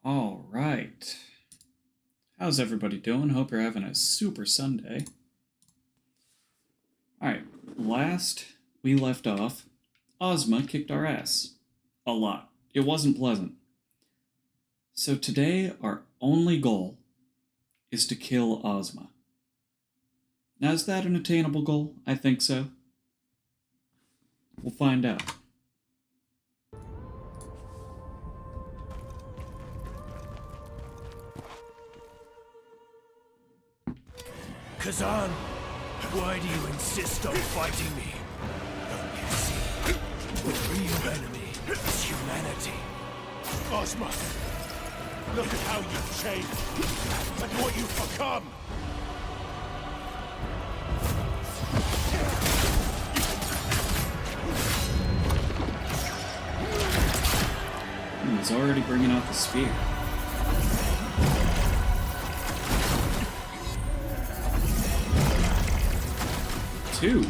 All right. How's everybody doing? Hope you're having a super Sunday. All right. Last we left off, Ozma kicked our ass. A lot. It wasn't pleasant. So today, our only goal is to kill Ozma. Now, is that an attainable goal? I think so. We'll find out. Khazan, why do you insist on fighting me? Don't you see? The real enemy is humanity. Ozma, look at how you've changed, and what you've become! He's already bringing out the spear. Two.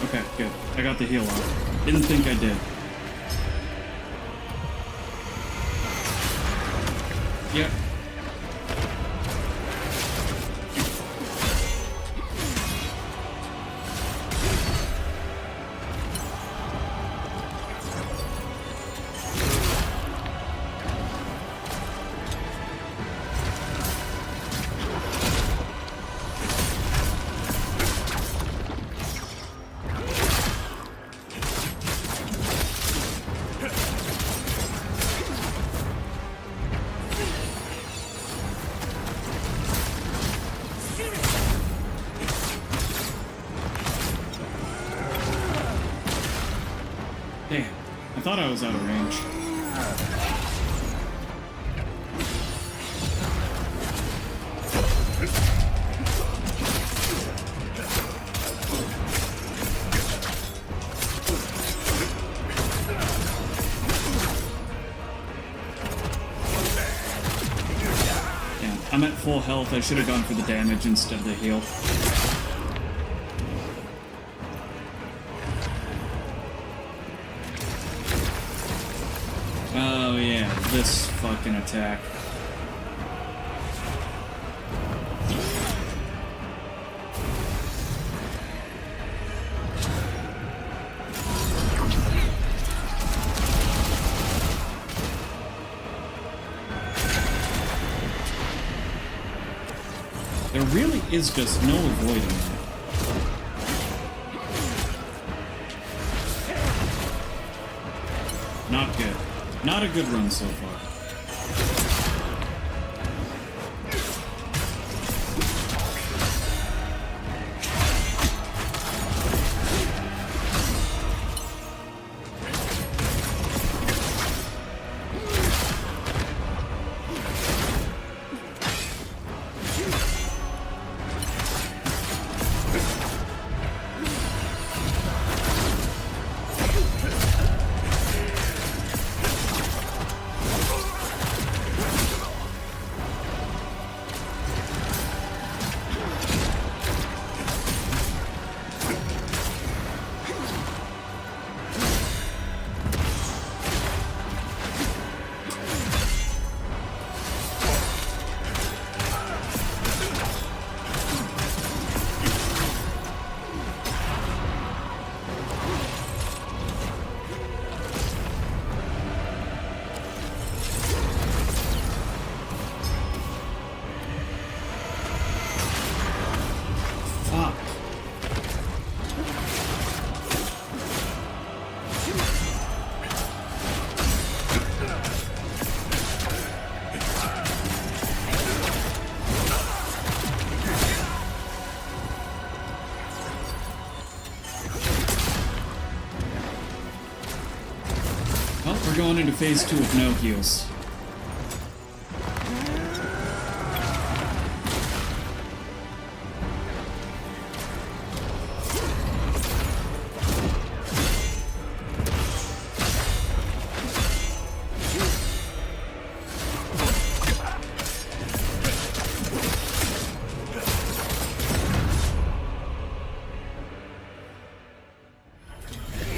Okay, good. I got the heal on. Didn't think I did. Yep. Damn, I thought I was out of range. Damn, I'm at full health. I should have gone for the damage instead of the heal. Oh yeah, this fucking attack. There really is just no avoiding that. Not good. Not a good run so far. going into phase 2 with no heals.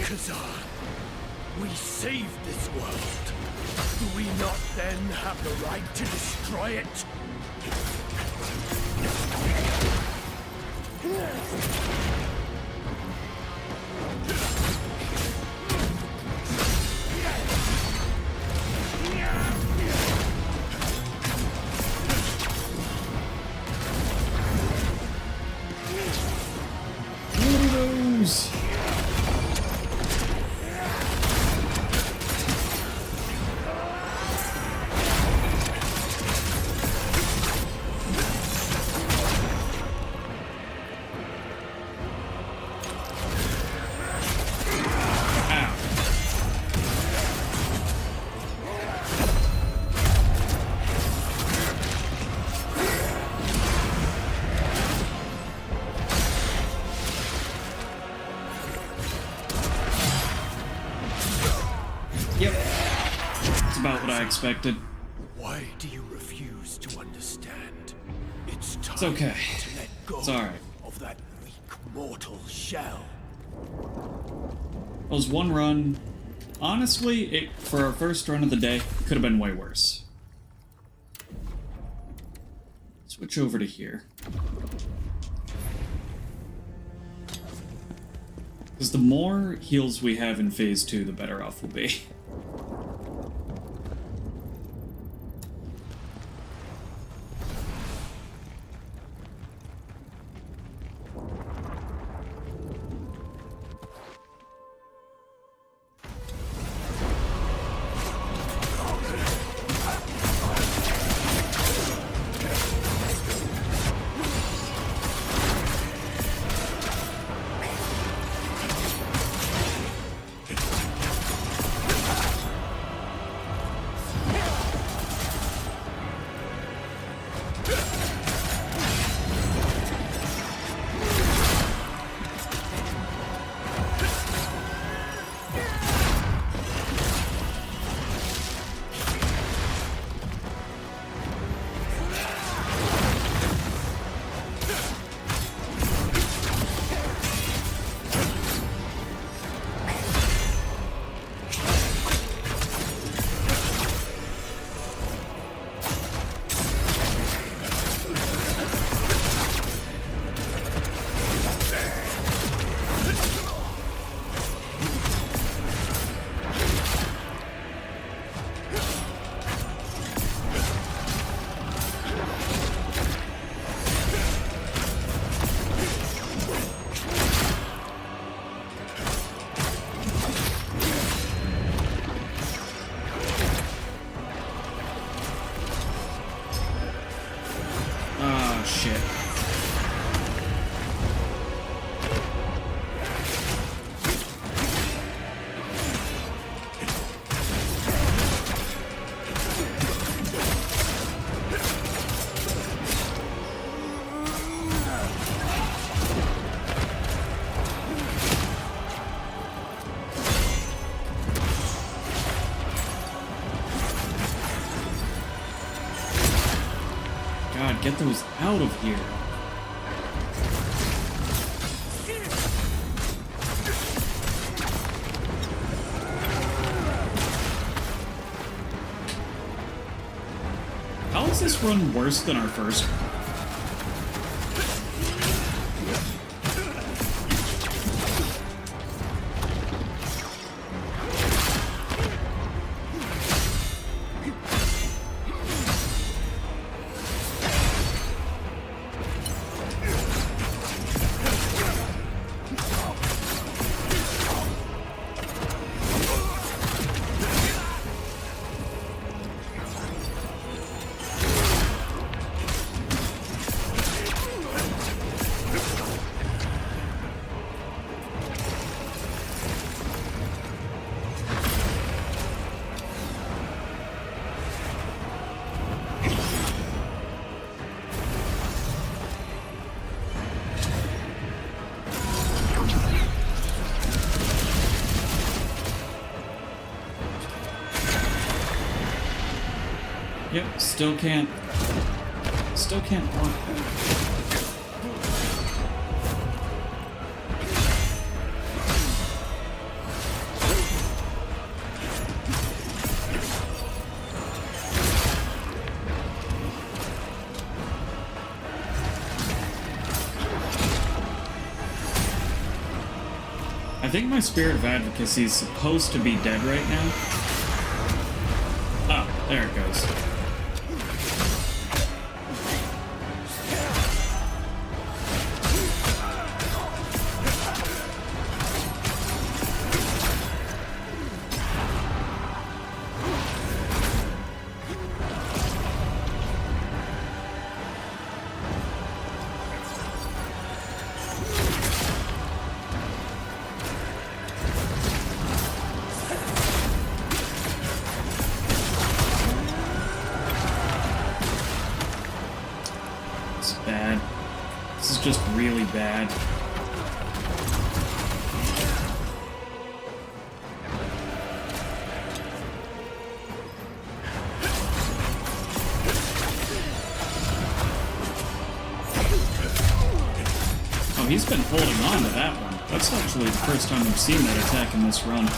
Khazan, we saved this world. Do we not then have the right to destroy it? What are those? Yep. It's about what I expected. Why do you refuse to understand? It's time It's okay. to let go It's alright. of that weak mortal shell. It was one run. Honestly, for our first run of the day, could have been way worse. Switch over to here. Because the more heals we have in phase 2, the better off we'll be. Shit. God, get those out of here. How is this run worse than our first one? Yep, still can't block that. I think my Spirit of Advocacy is supposed to be dead right now. Oh, there it goes. Bad. This is just really bad. Oh, he's been holding on to that one. That's actually the first time I've seen that attack in this run.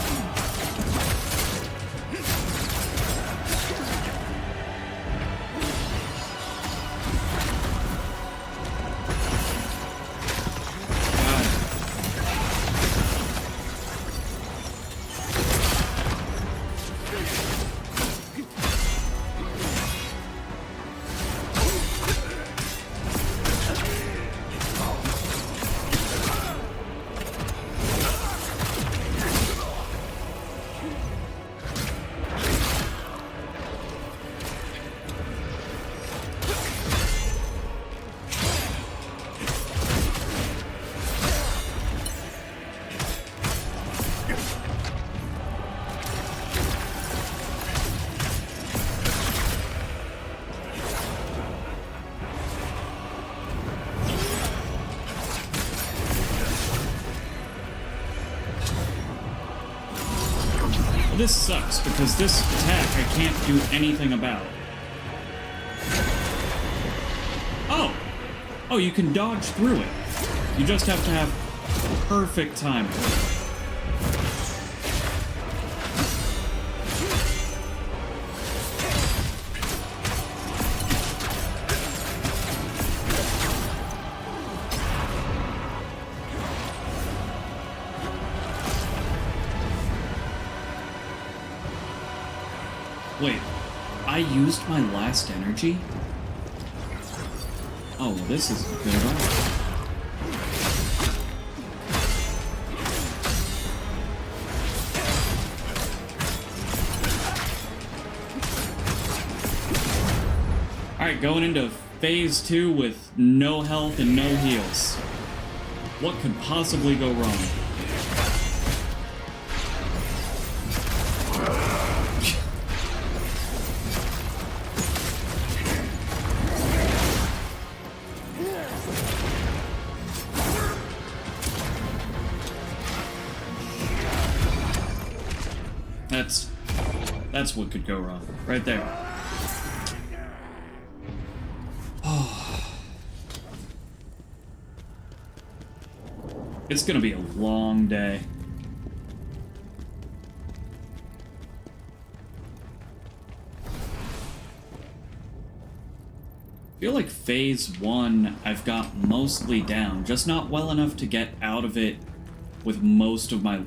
This sucks, because this attack I can't do anything about. Oh! Oh, you can dodge through it. You just have to have perfect timing. Wait, I used my last energy? Oh, well, this isn't good at all. Alright, going into phase 2 with no health and no heals. What could possibly go wrong? That's what could go wrong. Right there. Oh. It's gonna be a long day. I feel like phase 1 I've got mostly down, just not well enough to get out of it with most of my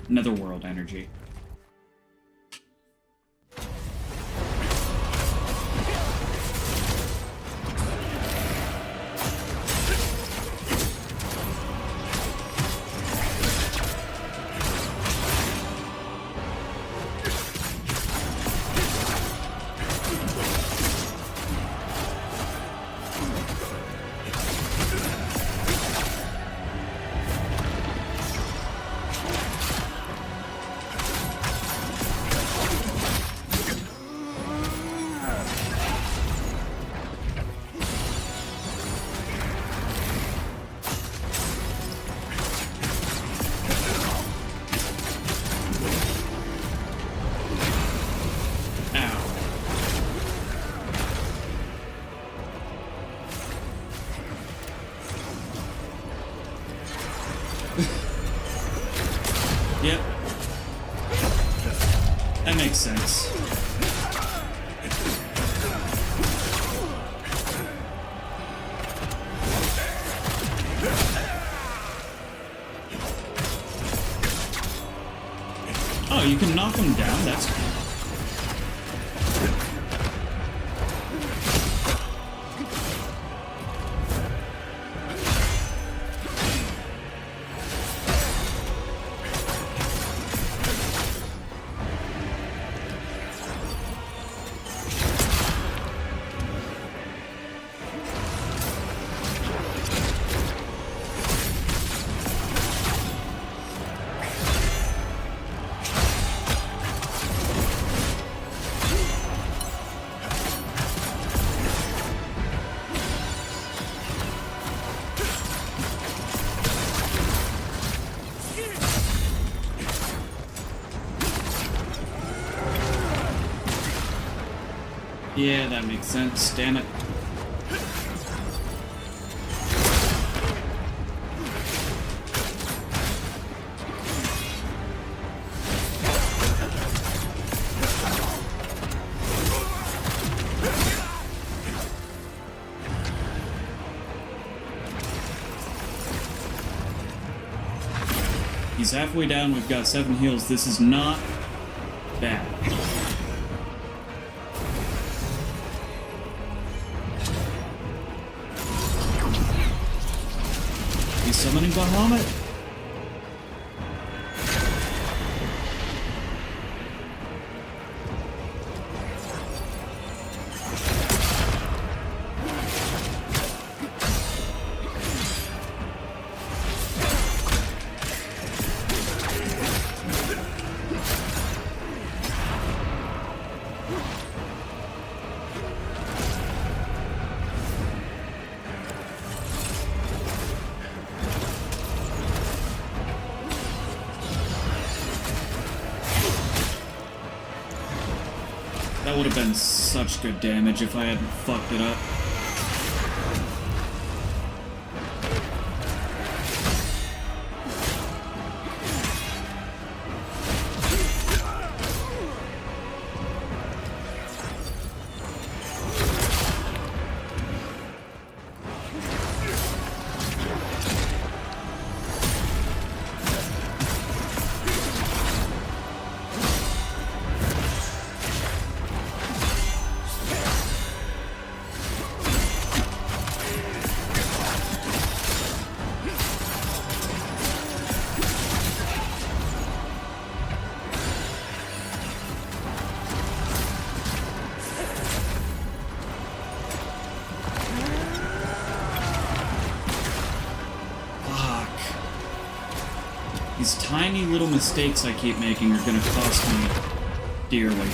netherworld energy. makes sense. Oh, you can knock him down? That's cool. Yeah, that makes sense. Damn it. He's halfway down. We've got 7 heals. This is not bad. Summoning Bahamut. That would have been such good damage if I hadn't fucked it up. These tiny little mistakes I keep making are gonna cost me dearly.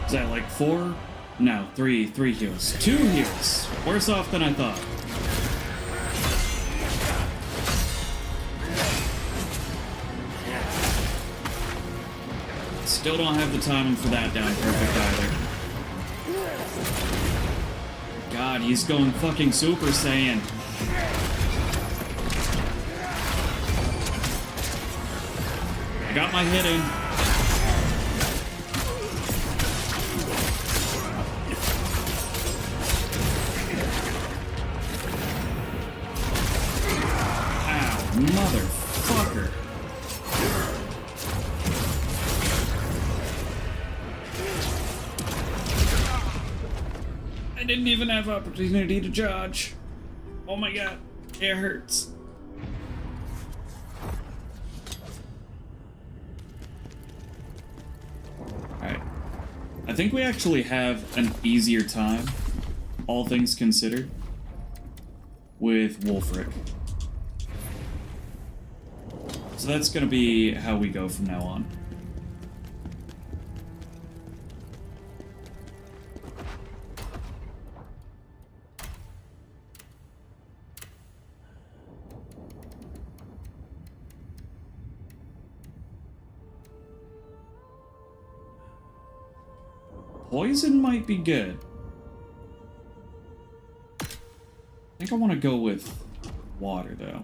Is that like 4 No, three heals. 2 heals! Worse off than I thought. Still don't have the timing for that down perfect either. God, he's going fucking Super Saiyan. I got my hit in. Ow, motherfucker. I didn't even have opportunity to dodge. Oh my god, it hurts. Alright. I think we actually have an easier time, all things considered, with Wolfric. So that's gonna be how we go from now on. Poison might be good. I think I want to go with water, though.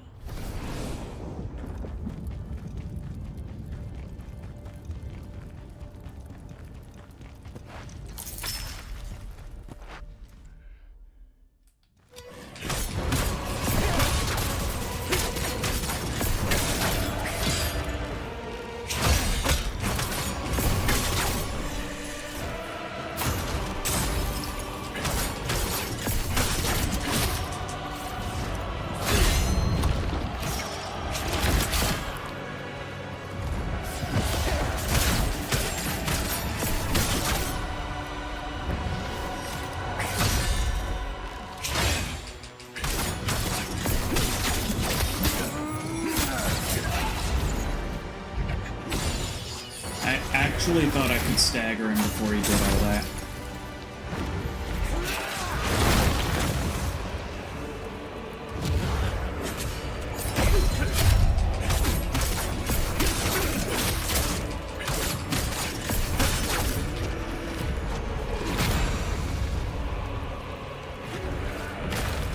I actually thought I could stagger him before he did all that.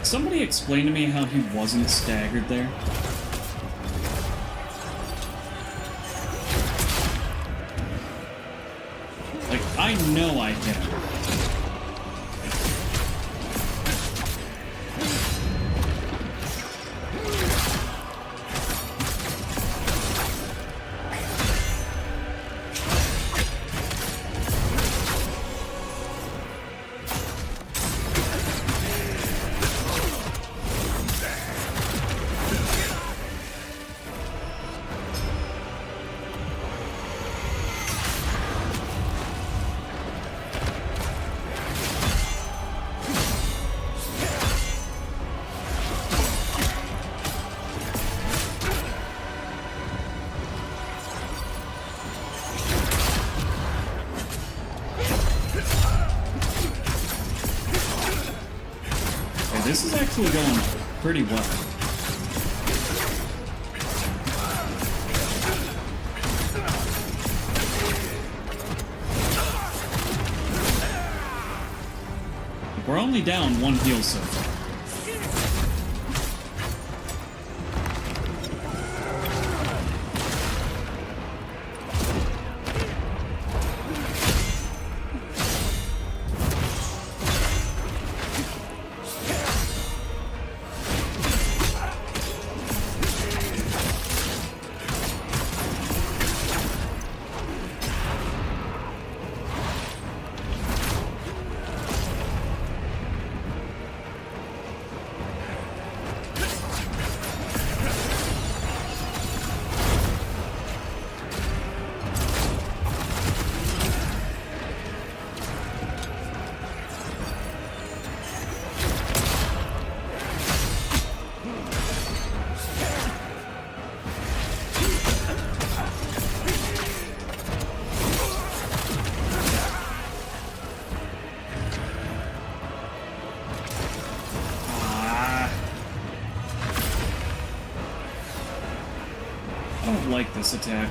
Somebody explain to me how he wasn't staggered there. I know I hit him. This is actually going pretty well. We're only down 1 heal so far. I don't like this attack.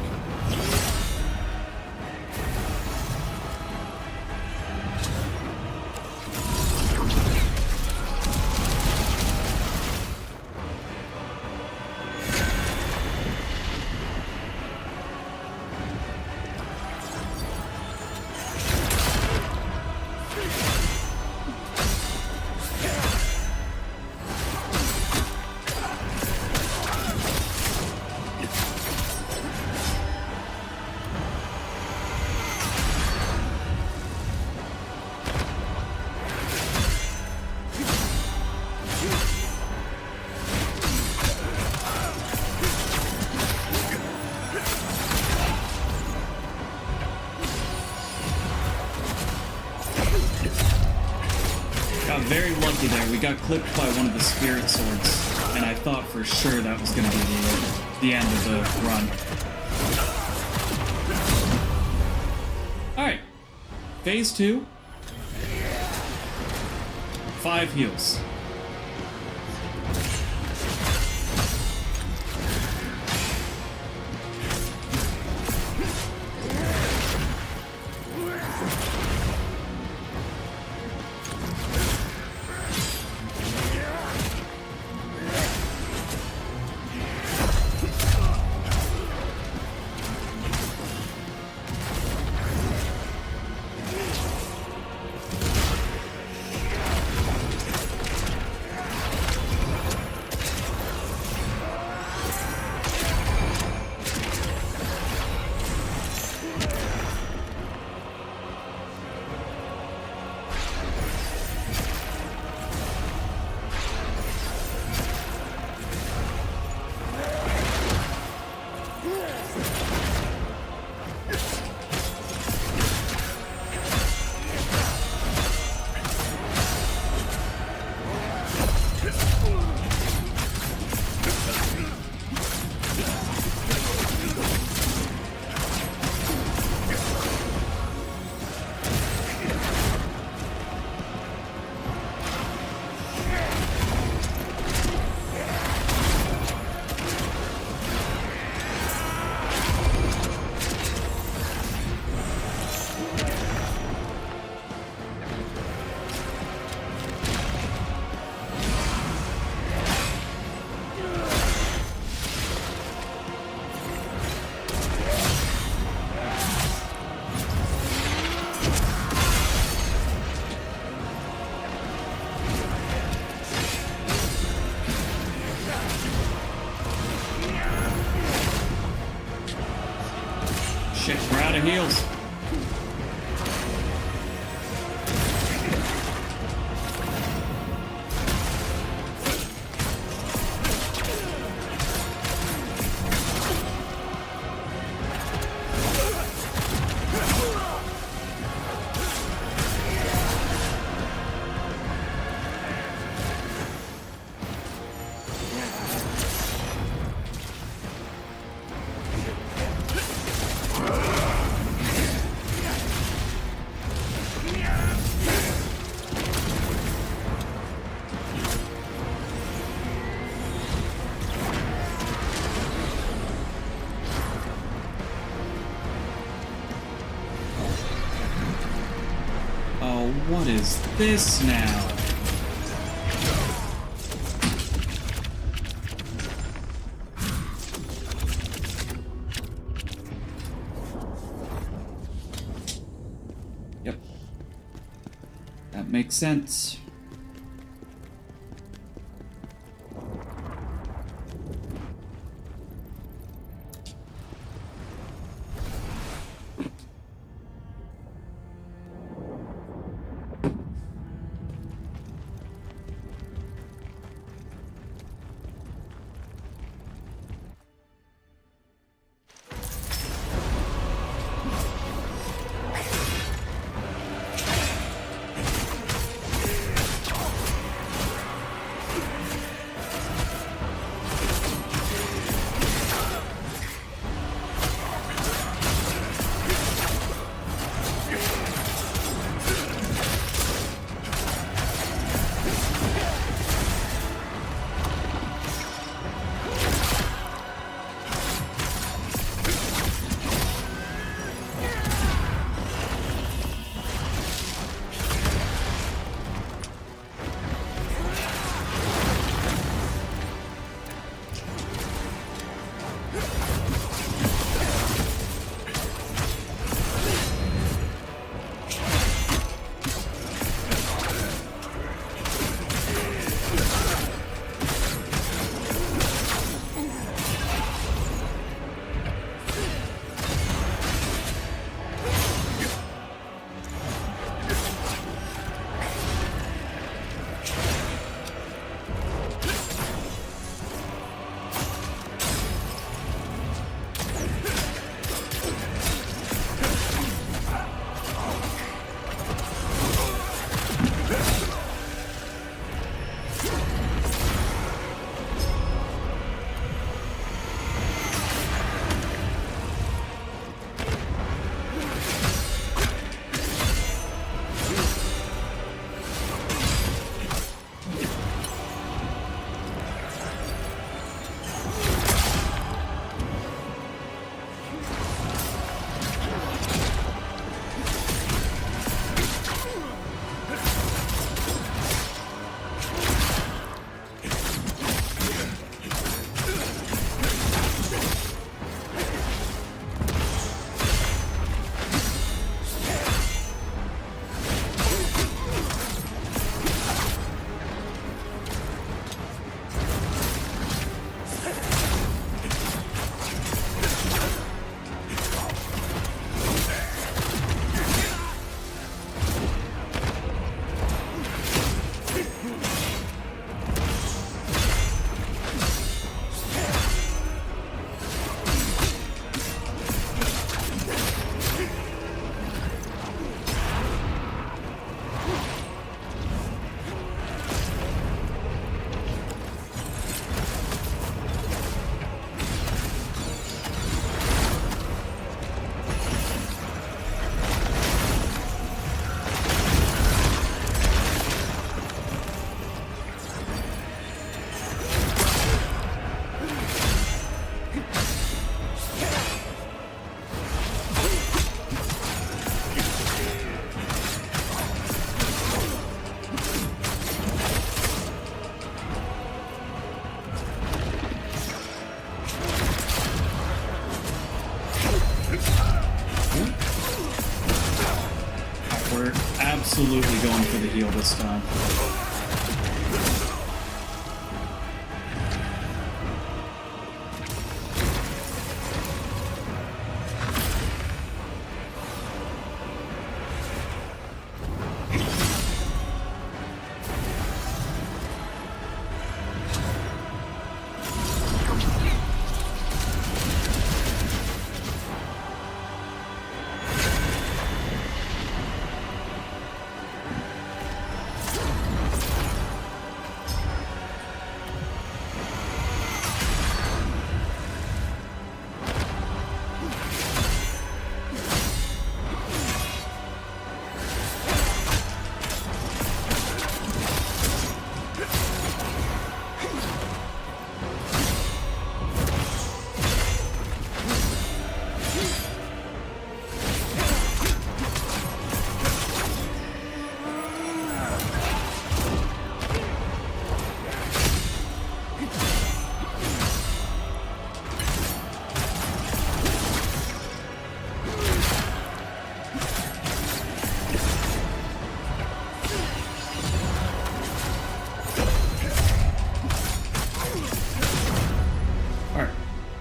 Very lucky there. We got clipped by one of the spirit swords, and I thought for sure that was going to be the end of the run. Alright. Phase 2. 5 heals. Shit, we're out of heals. What is this now? Yep. That makes sense. absolutely going for the heal this time.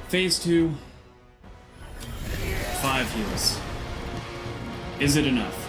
Phase 2, 5 heals. Is it enough?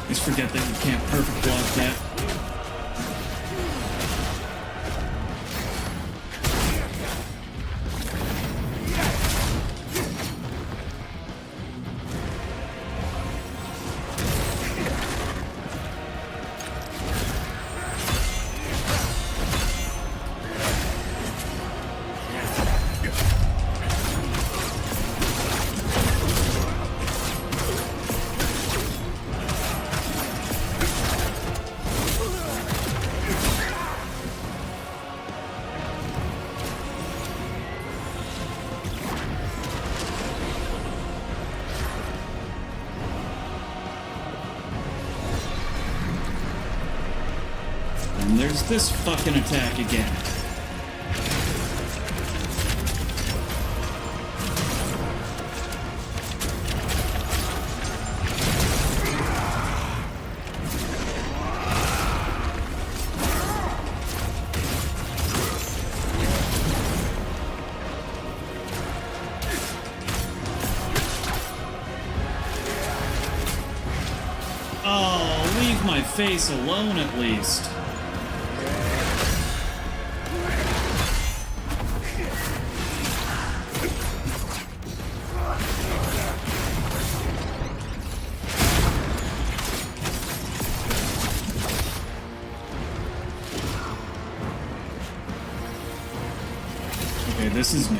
Just forget that you can't perfect block that. And there's this fucking attack again. Oh, leave my face alone at least. Okay, this is new.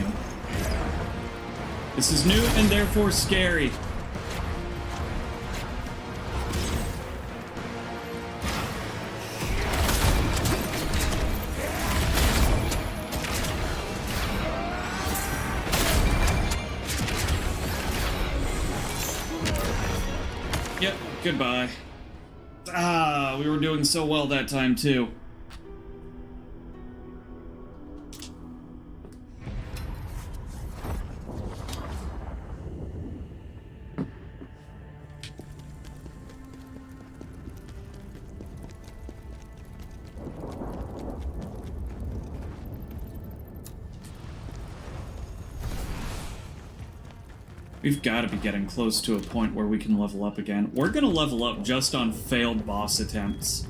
This is new and therefore scary. Yep, goodbye. Ah, we were doing so well that time too. We've got to be getting close to a point where we can level up again. We're going to level up just on failed boss attempts.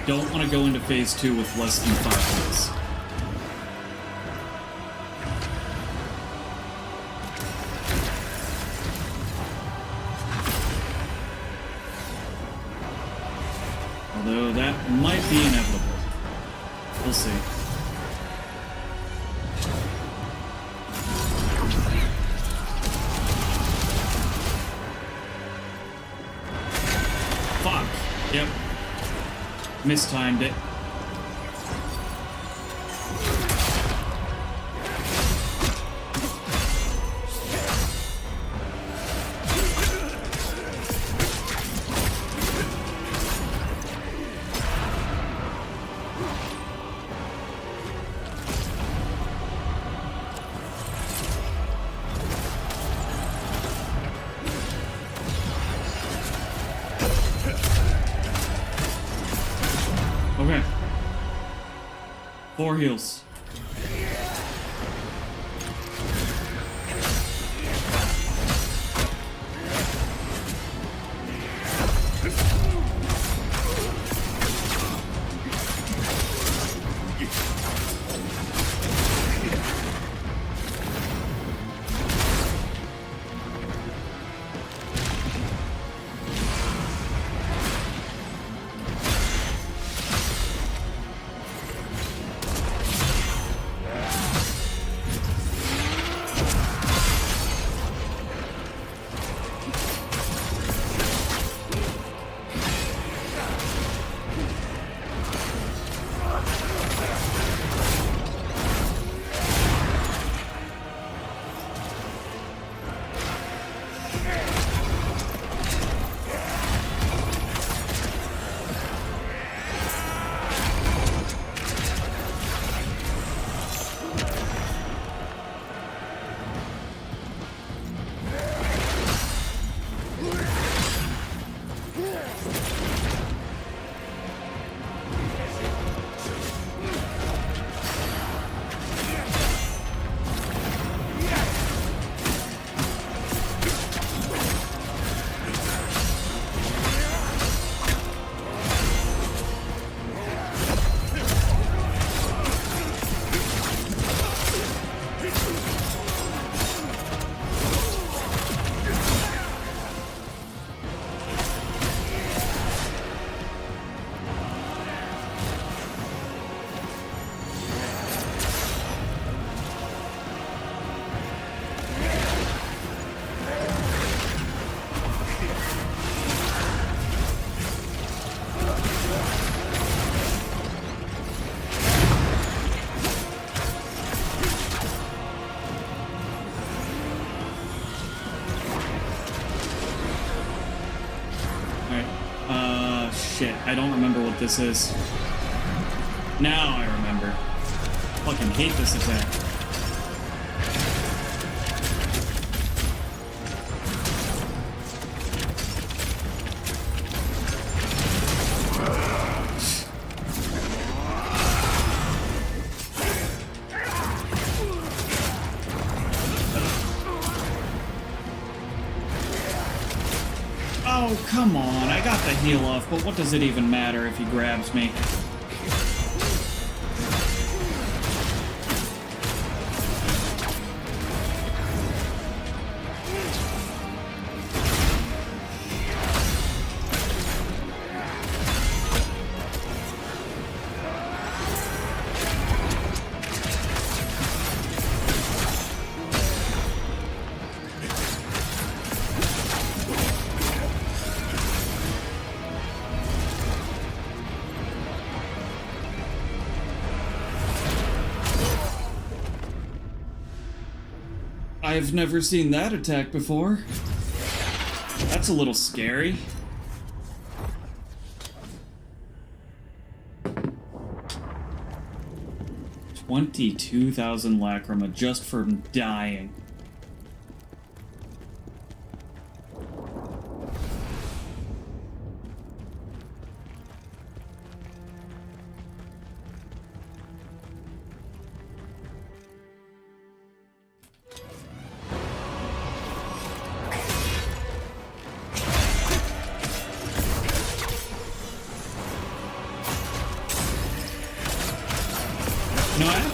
don't want to go into phase 2 with less than 5 hits. Although that might be inevitable. We'll see. Fuck. Yep. Mistimed it. Okay. 4 heals. Shit, I don't remember what this is. Now I remember. Fucking hate this attack. Oh, come on. I got the heal off, but what does it even matter if he grabs me? I've never seen that attack before. That's a little scary. $22,000 lacrima just for dying.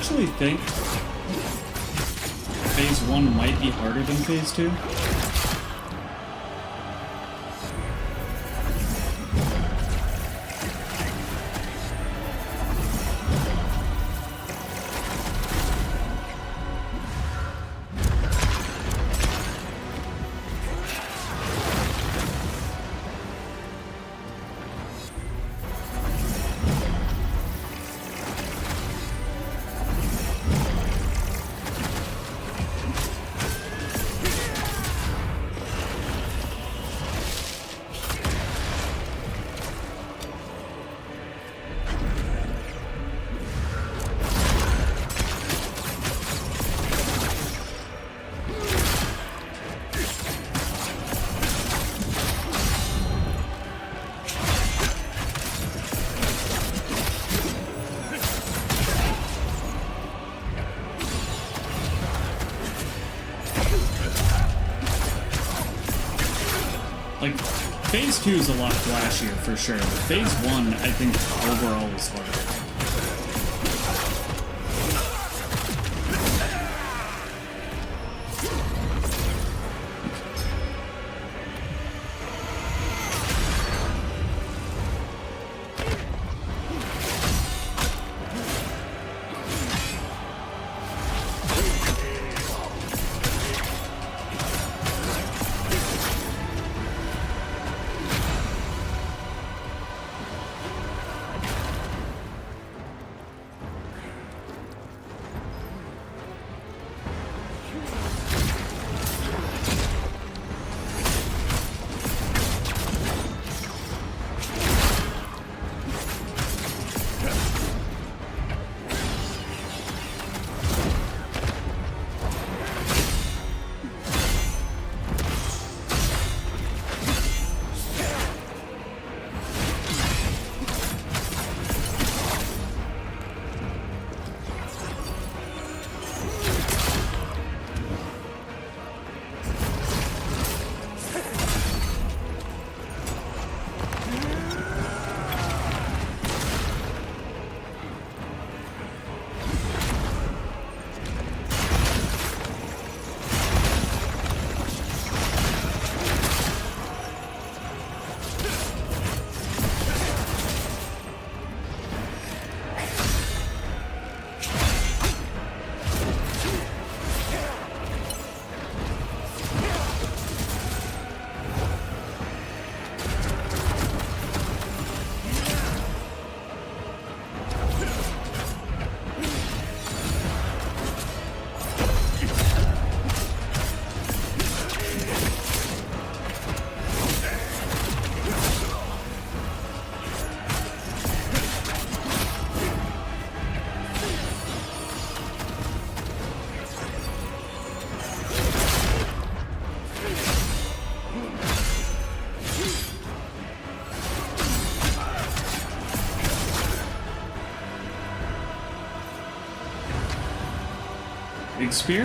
actually think Phase 1 might be harder than Phase 2. Like, Phase 2 is a lot flashier, for sure, but Phase 1, I think, overall is harder. Big spear?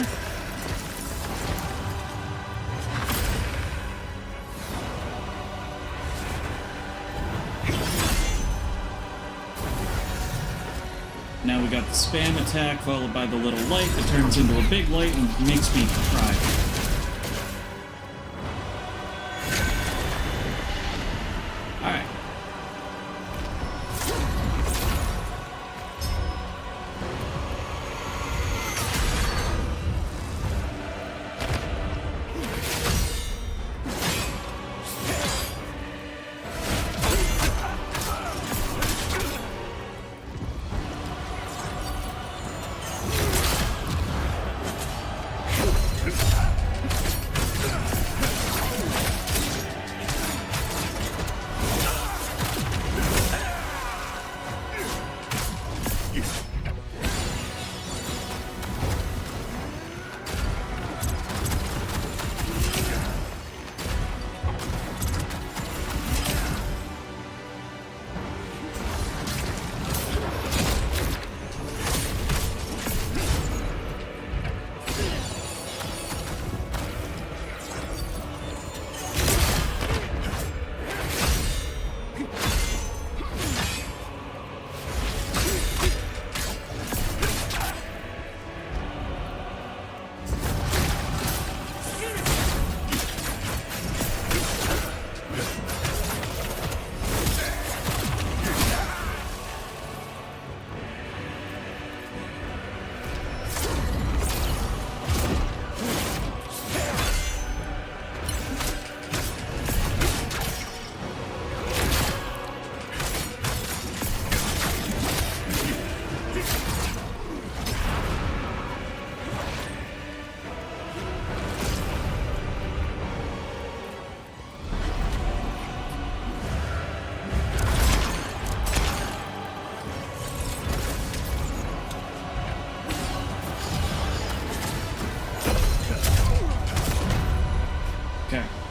Now we got the spam attack followed by the little light that turns into a big light and makes me cry. Alright.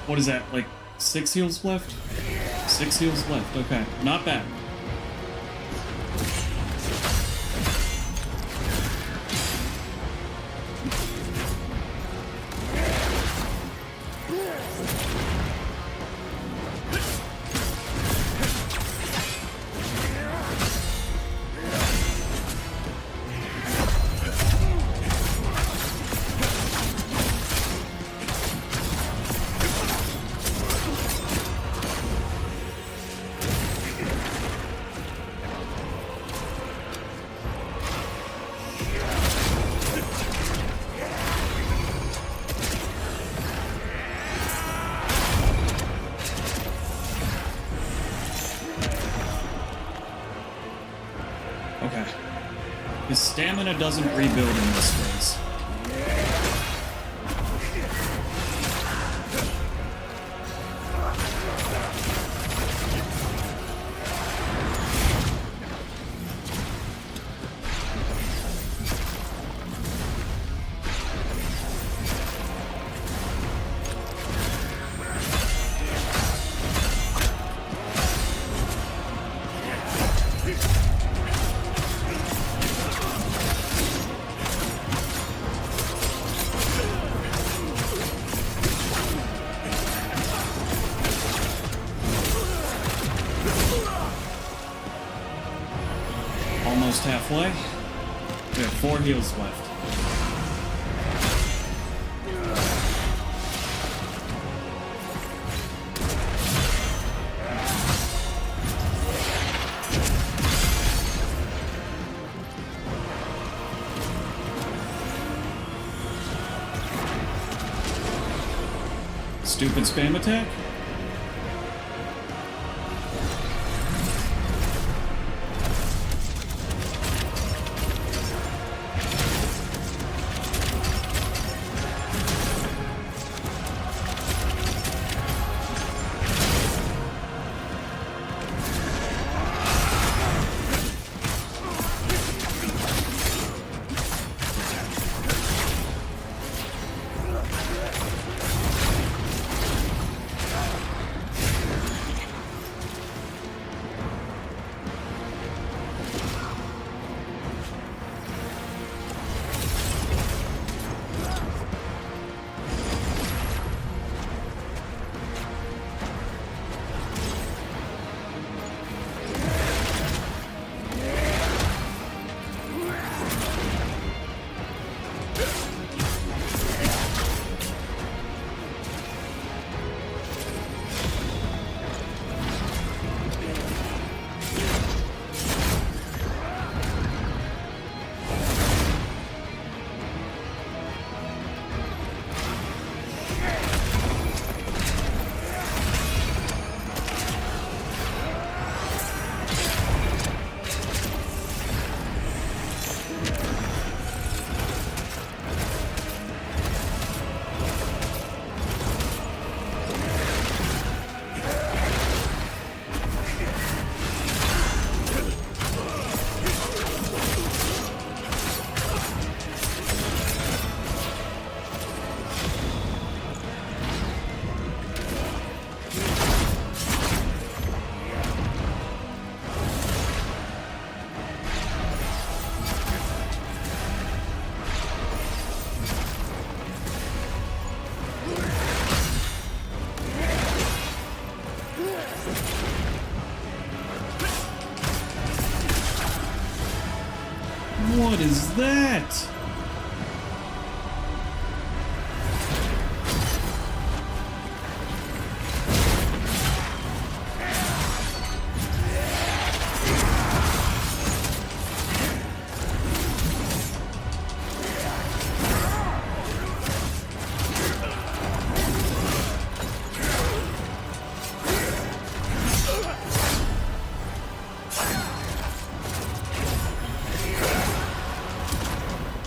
What is that, like 6 heals left? 6 heals left, okay. Not bad. Okay. His stamina doesn't rebuild in this phase. Almost halfway. We have 4 heals left. Stupid spam attack? What is that?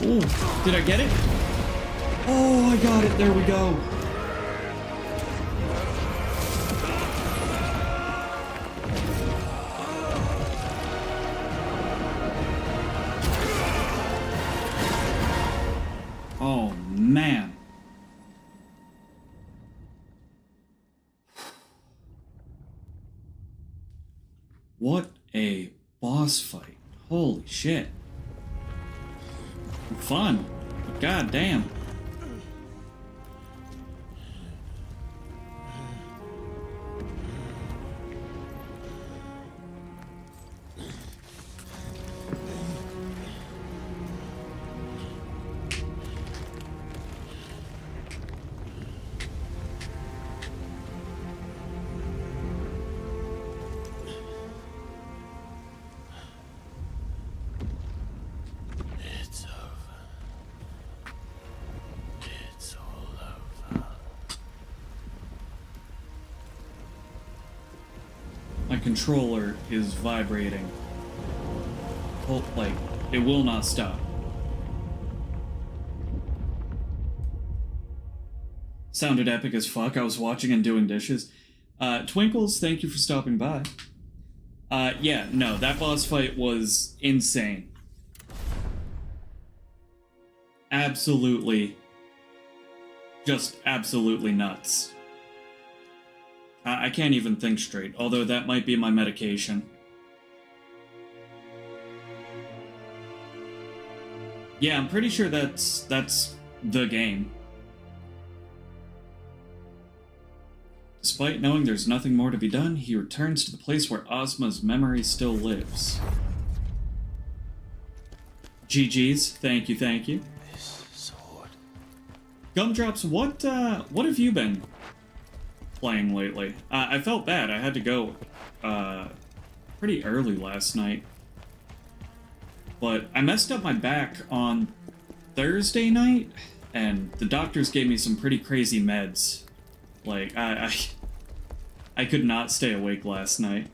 Ooh, did I get it? Oh, I got it. There we go. Oh, man. What a boss fight. Holy shit. Fun. But god damn. My controller is vibrating. Oh, like, it will not stop. Sounded epic as fuck. I was watching and doing dishes. Twinkles, thank you for stopping by. Yeah, no, that boss fight was insane. Absolutely. Just absolutely nuts. I can't even think straight, although that might be my medication. Yeah, I'm pretty sure that's the game. Despite knowing there's nothing more to be done, he returns to the place where Ozma's memory still lives. GG's, thank you, thank you. This sword. Gumdrops, what have you been playing lately? I felt bad. I had to go pretty early last night. But I messed up my back on Thursday night, and the doctors gave me some pretty crazy meds. Like, I could not stay awake last night.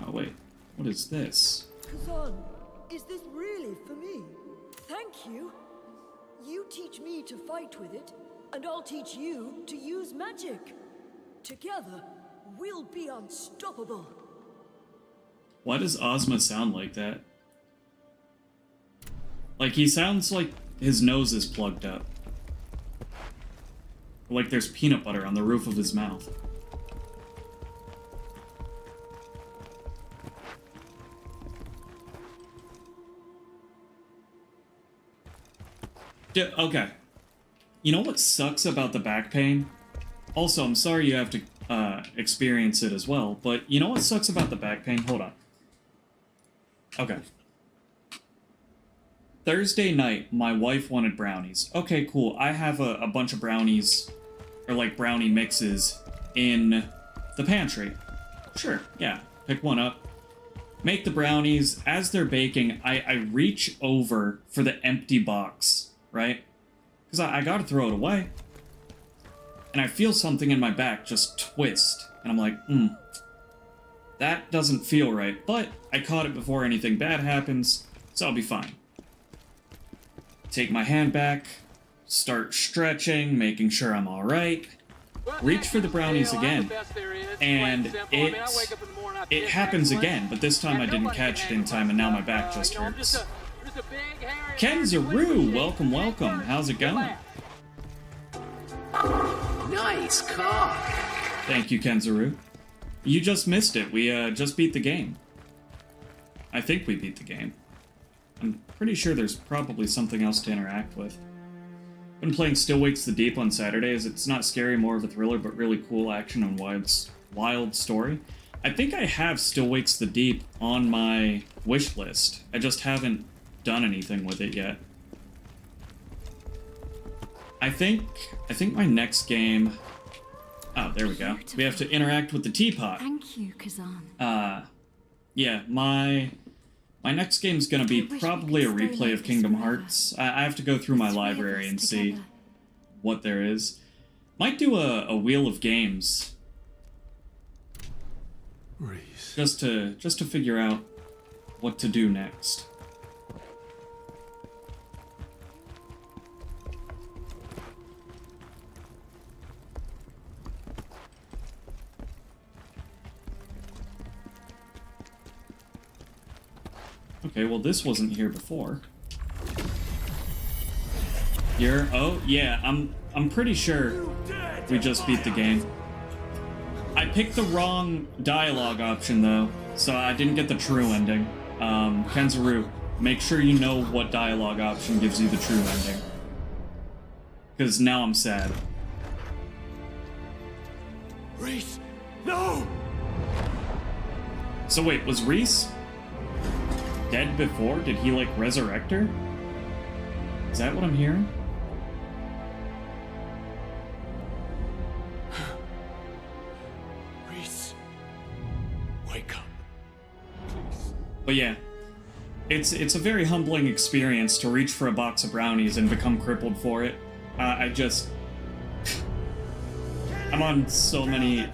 Oh, wait. What is this? Khazan, is this really for me? Thank you. You teach me to fight with it, and I'll teach you to use magic. Together, we'll be unstoppable. Why does Ozma sound like that? Like, he sounds like his nose is plugged up. Like there's peanut butter on the roof of his mouth. Yeah, okay. You know what sucks about the back pain? Also, I'm sorry you have to experience it as well, but you know what sucks about the back pain? Hold on. Okay. Thursday night, my wife wanted brownies. Okay, cool. I have a bunch of brownies, or like brownie mixes, in the pantry. Sure, yeah. Pick one up. Make the brownies. As they're baking, I reach over for the empty box, right? Because I gotta throw it away. And I feel something in my back just twist. And I'm like, that doesn't feel right. But I caught it before anything bad happens, so I'll be fine. Take my hand back, start stretching, making sure I'm alright. Reach for the brownies again. And it happens again, but this time I didn't catch it in time and now my back just hurts. Kenzaru, welcome, welcome. How's it going? Nice car. Thank you, Kenzaru. You just missed it. We just beat the game. I think we beat the game. I'm pretty sure there's probably something else to interact with. Been playing Still Wakes the Deep on Saturdays. It's not scary, more of a thriller, but really cool action and wild story. I think I have Still Wakes the Deep on my wish list. I just haven't done anything with it yet. I think my next game... Oh, there we go. We have to interact with the teapot. Thank you, Khazan. Yeah, my next game is going to be probably a replay of Kingdom Hearts. I have to go through my library and see what there is. Might do a wheel of games. Reese. Just to figure out what to do next. Okay, well this wasn't here before. Oh yeah, I'm pretty sure we just beat the game. picked the wrong dialogue option, though, so I didn't get the true ending. Kenzaru, make sure you know what dialogue option gives you the true ending. Because now I'm sad. Reese, no! So wait, was Reese dead before? Did he, like, resurrect her? Is that what I'm hearing? Reese, wake up, please. But yeah, it's a very humbling experience to reach for a box of brownies and become crippled for it. I'm on so many,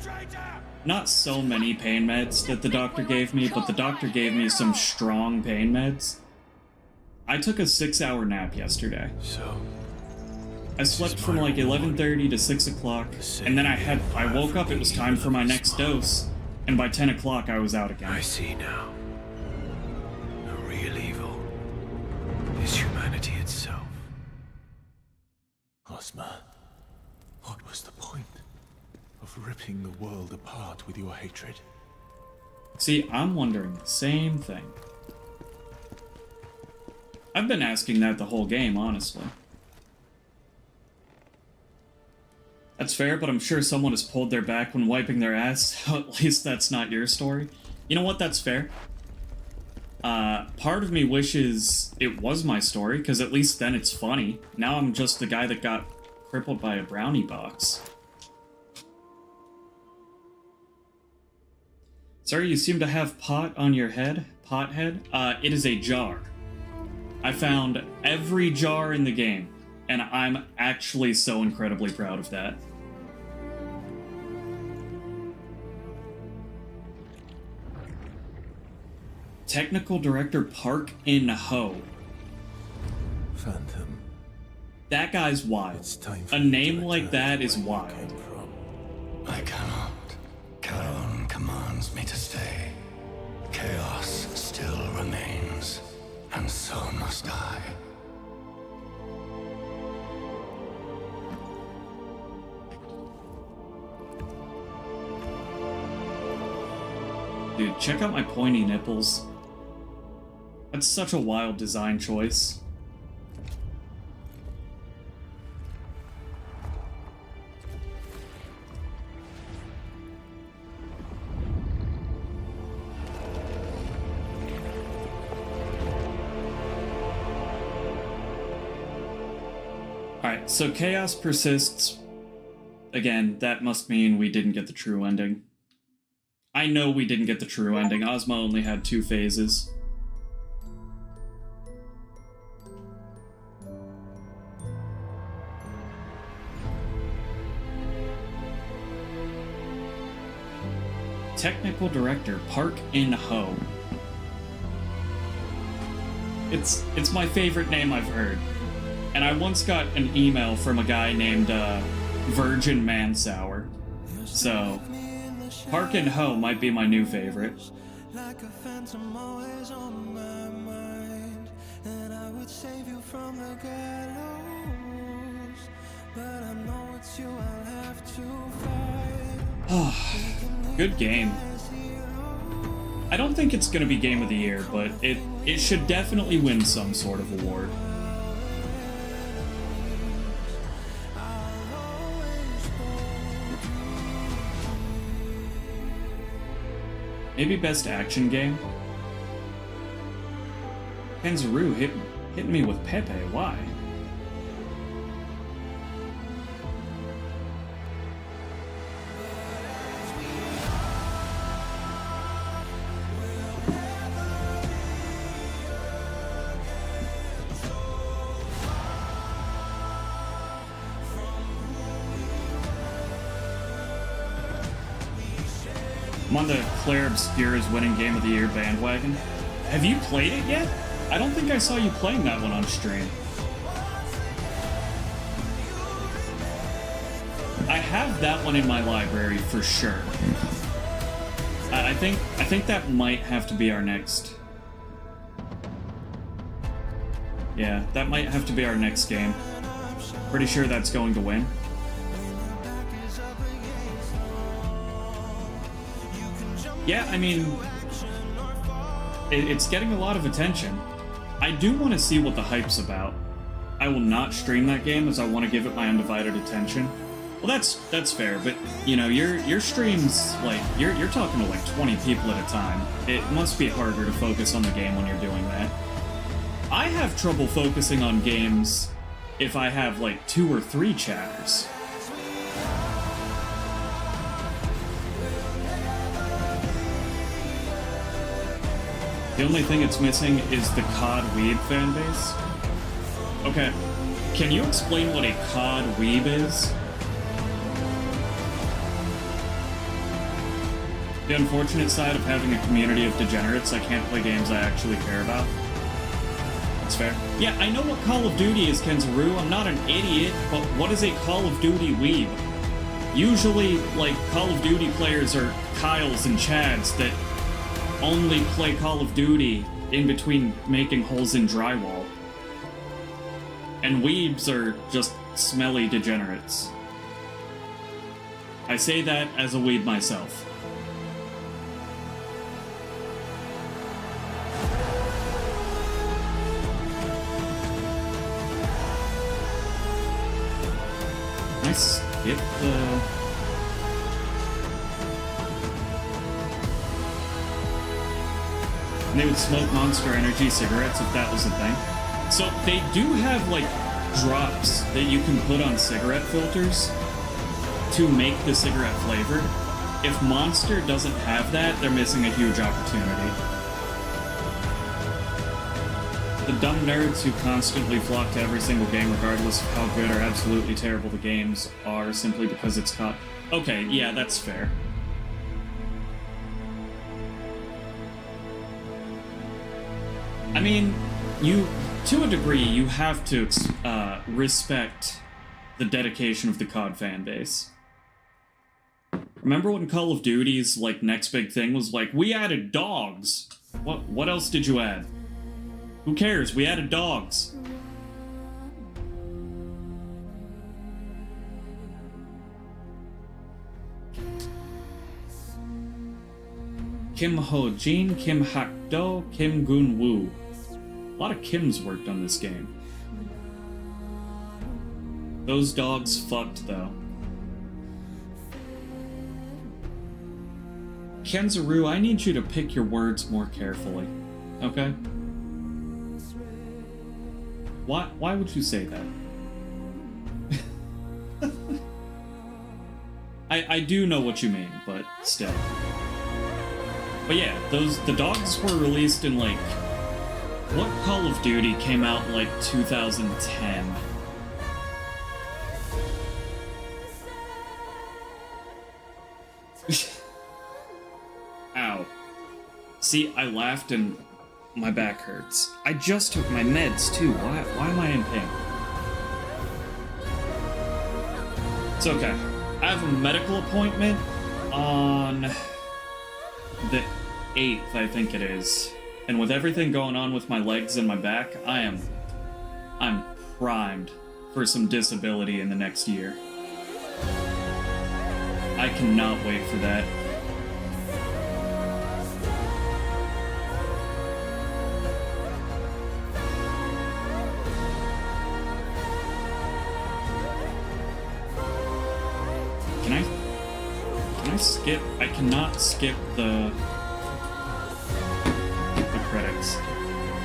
not so many pain meds that the doctor gave me, but the doctor gave me some strong pain meds. I took a 6-hour nap yesterday. So, I slept from like 11:30 to 6 o'clock, and then I woke up, it was time for my next dose, and by 10 o'clock I was out again. I see now. The real evil is humanity itself. Ozma, what was the point of ripping the world apart with your hatred? See, I'm wondering the same thing. I've been asking that the whole game, honestly. That's fair, but I'm sure someone has pulled their back when wiping their ass, so at least that's not your story. You know what, that's fair. Part of me wishes it was my story, because at least then it's funny. Now I'm just the guy that got crippled by a brownie box. Sorry, you seem to have pot on your head? Pothead? It is a jar. I found every jar in the game, and I'm actually so incredibly proud of that. Technical Director Park In-ho. Phantom. That guy's wild. It's time A name like that is wild. I cannot. Charon commands me to stay. Chaos still remains, and so must I. Dude, check out my pointy nipples. That's such a wild design choice. Alright, so chaos persists. Again, that must mean we didn't get the true ending. I know we didn't get the true ending. Ozma only had 2 phases. Technical Director Park In-ho. It's my favorite name I've heard. And I once got an email from a guy named Virgin Mansour. So Park In-ho might be my new favorite. Like a phantom always on my mind, and I would save you from the gallows, but I know it's you I'll have to fight. Good game. I don't think it's gonna be Game of the Year, but it should definitely win some sort of award. Maybe Best Action Game? Kenzaru hitting me with Pepe, why? I'm on the Claire Obscura's winning Game of the Year bandwagon. Have you played it yet? I don't think I saw you playing that one on stream. I have that one in my library for sure. I think that might have to be our next. Yeah, that might have to be our next game. Pretty sure that's going to win. Yeah, I mean, it's getting a lot of attention. I do want to see what the hype's about. I will not stream that game as I want to give it my undivided attention. Well, that's fair, but you know, your streams, like, you're talking to like 20 people at a time. It must be harder to focus on the game when you're doing that. I have trouble focusing on games if I have like 2 or 3 chatters. The only thing it's missing is the COD Weeb fanbase. Okay, can you explain what a COD Weeb is? The unfortunate side of having a community of degenerates, I can't play games I actually care about. That's fair. Yeah, I know what Call of Duty is, Kenzaru. I'm not an idiot, but what is a Call of Duty Weeb? Usually, like, Call of Duty players are Kyles and Chads that only play Call of Duty in between making holes in drywall. And weebs are just smelly degenerates. I say that as a weeb myself. Can I skip the... And they would smoke Monster Energy cigarettes if that was a thing. So they do have, like, drops that you can put on cigarette filters to make the cigarette flavored. If Monster doesn't have that, they're missing a huge opportunity. The dumb nerds who constantly flock to every single game regardless of how good or absolutely terrible the games are simply because it's caught. Okay, yeah, that's fair. I mean, to a degree, you have to respect the dedication of the COD fanbase. Remember when Call of Duty's, like, next big thing was like, we added dogs? What else did you add? Who cares? We added dogs. Kim Ho Jin, Kim Hak Do, Kim Gun Woo. A lot of Kims worked on this game. Those dogs fucked, though. Kenzaru, I need you to pick your words more carefully, okay? Why would you say that? I do know what you mean, but still. But yeah, the dogs were released in, like, what Call of Duty came out in, like, 2010? Ow. See, I laughed and my back hurts. I just took my meds, too. Why am I in pain? It's okay. I have a medical appointment on the 8th, I think it is. And with everything going on with my legs and my back, I'm primed for some disability in the next year. I cannot wait for that. Can I skip? I cannot skip the credits.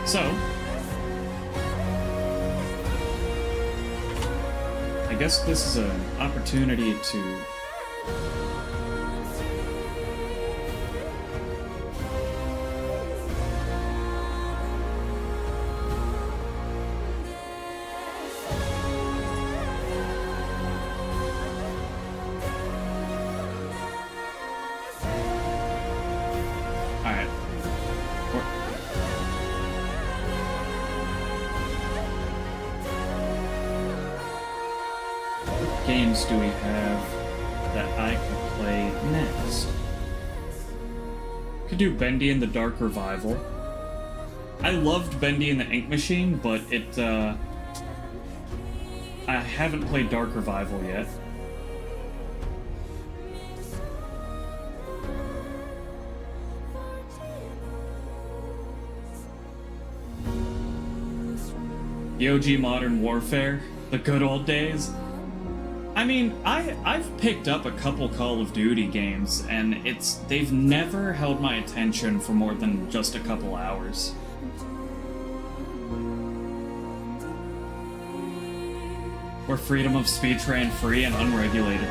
So, I guess this is an opportunity to games do we have that I can play next? Could do Bendy and the Dark Revival. I loved Bendy and the Ink Machine, but I haven't played Dark Revival yet. The OG Modern Warfare, the good old days. I mean, I've picked up a couple Call of Duty games, and they've never held my attention for more than just a couple hours. Where freedom of speech ran free and unregulated.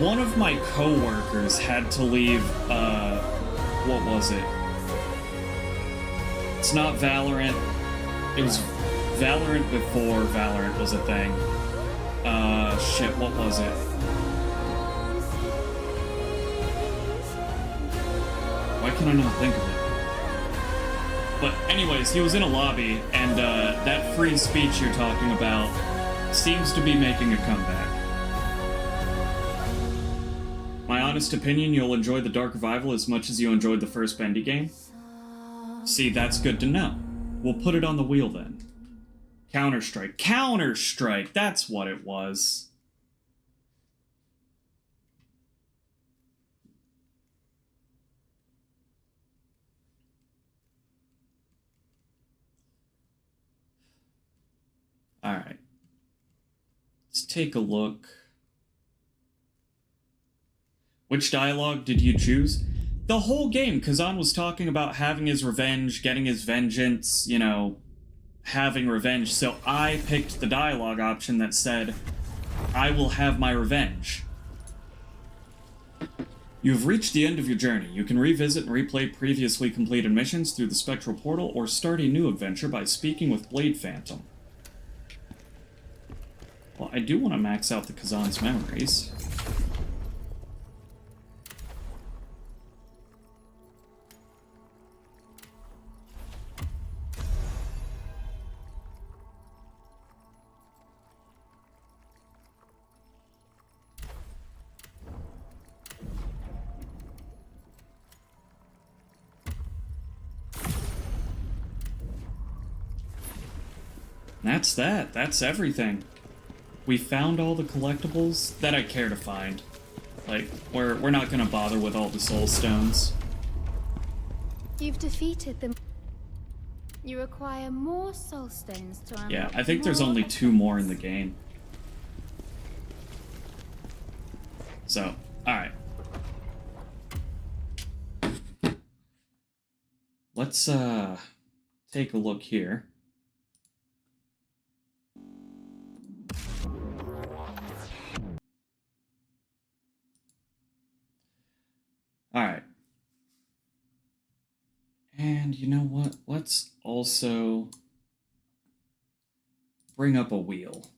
One of my co-workers had to leave, what was it? It's not Valorant. It was Valorant before Valorant was a thing. Shit, what was it? Why can I not think of it? But anyways, he was in a lobby, and that free speech you're talking about seems to be making a comeback. My honest opinion, you'll enjoy the Dark Revival as much as you enjoyed the first Bendy game. See, that's good to know. We'll put it on the wheel then. Counter-Strike. Counter-Strike! That's what it was. Alright. Let's take a look. Which dialogue did you choose? The whole game, Khazan was talking about having his revenge, getting his vengeance, you know, having revenge, so I picked the dialogue option that said, I will have my revenge. You have reached the end of your journey. You can revisit and replay previously completed missions through the Spectral Portal or start a new adventure by speaking with Blade Phantom. Well, I do want to max out the Khazan's memories. That's that. That's everything. We found all the collectibles that I care to find. Like, we're not gonna bother with all the soul stones. You've defeated them. You require more soul stones to unlock. Yeah, I think there's only 2 more in the game. So, alright. Let's, take a look here. Alright. And you know what? Let's also bring up a wheel.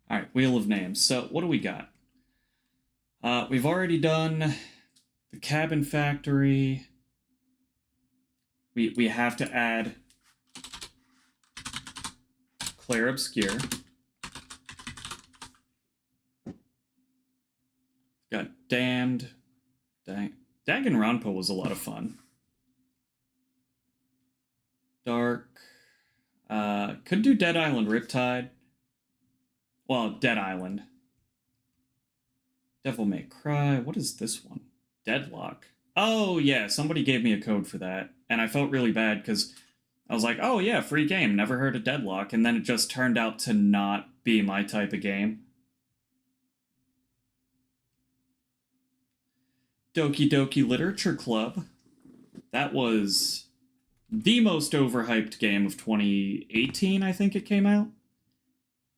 Alright, Wheel of Names. So, what do we got? We've already done the Cabin Factory. We have to add Claire Obscure. Got Damned. Danganronpa was a lot of fun. Dark. Could do Dead Island Riptide. Well, Dead Island. Devil May Cry. What is this one? Deadlock. Oh, yeah, somebody gave me a code for that. And I felt really bad because I was like, oh, yeah, free game. Never heard of Deadlock. And then it just turned out to not be my type of game. Doki Doki Literature Club. That was the most overhyped game of 2018, I think it came out.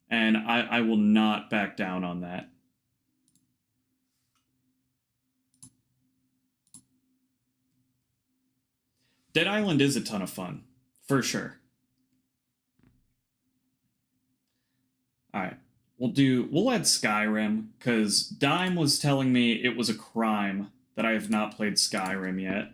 And I will not back down on that. Dead Island is a ton of fun, for sure. Alright, we'll add Skyrim, because Dime was telling me it was a crime that I have not played Skyrim yet.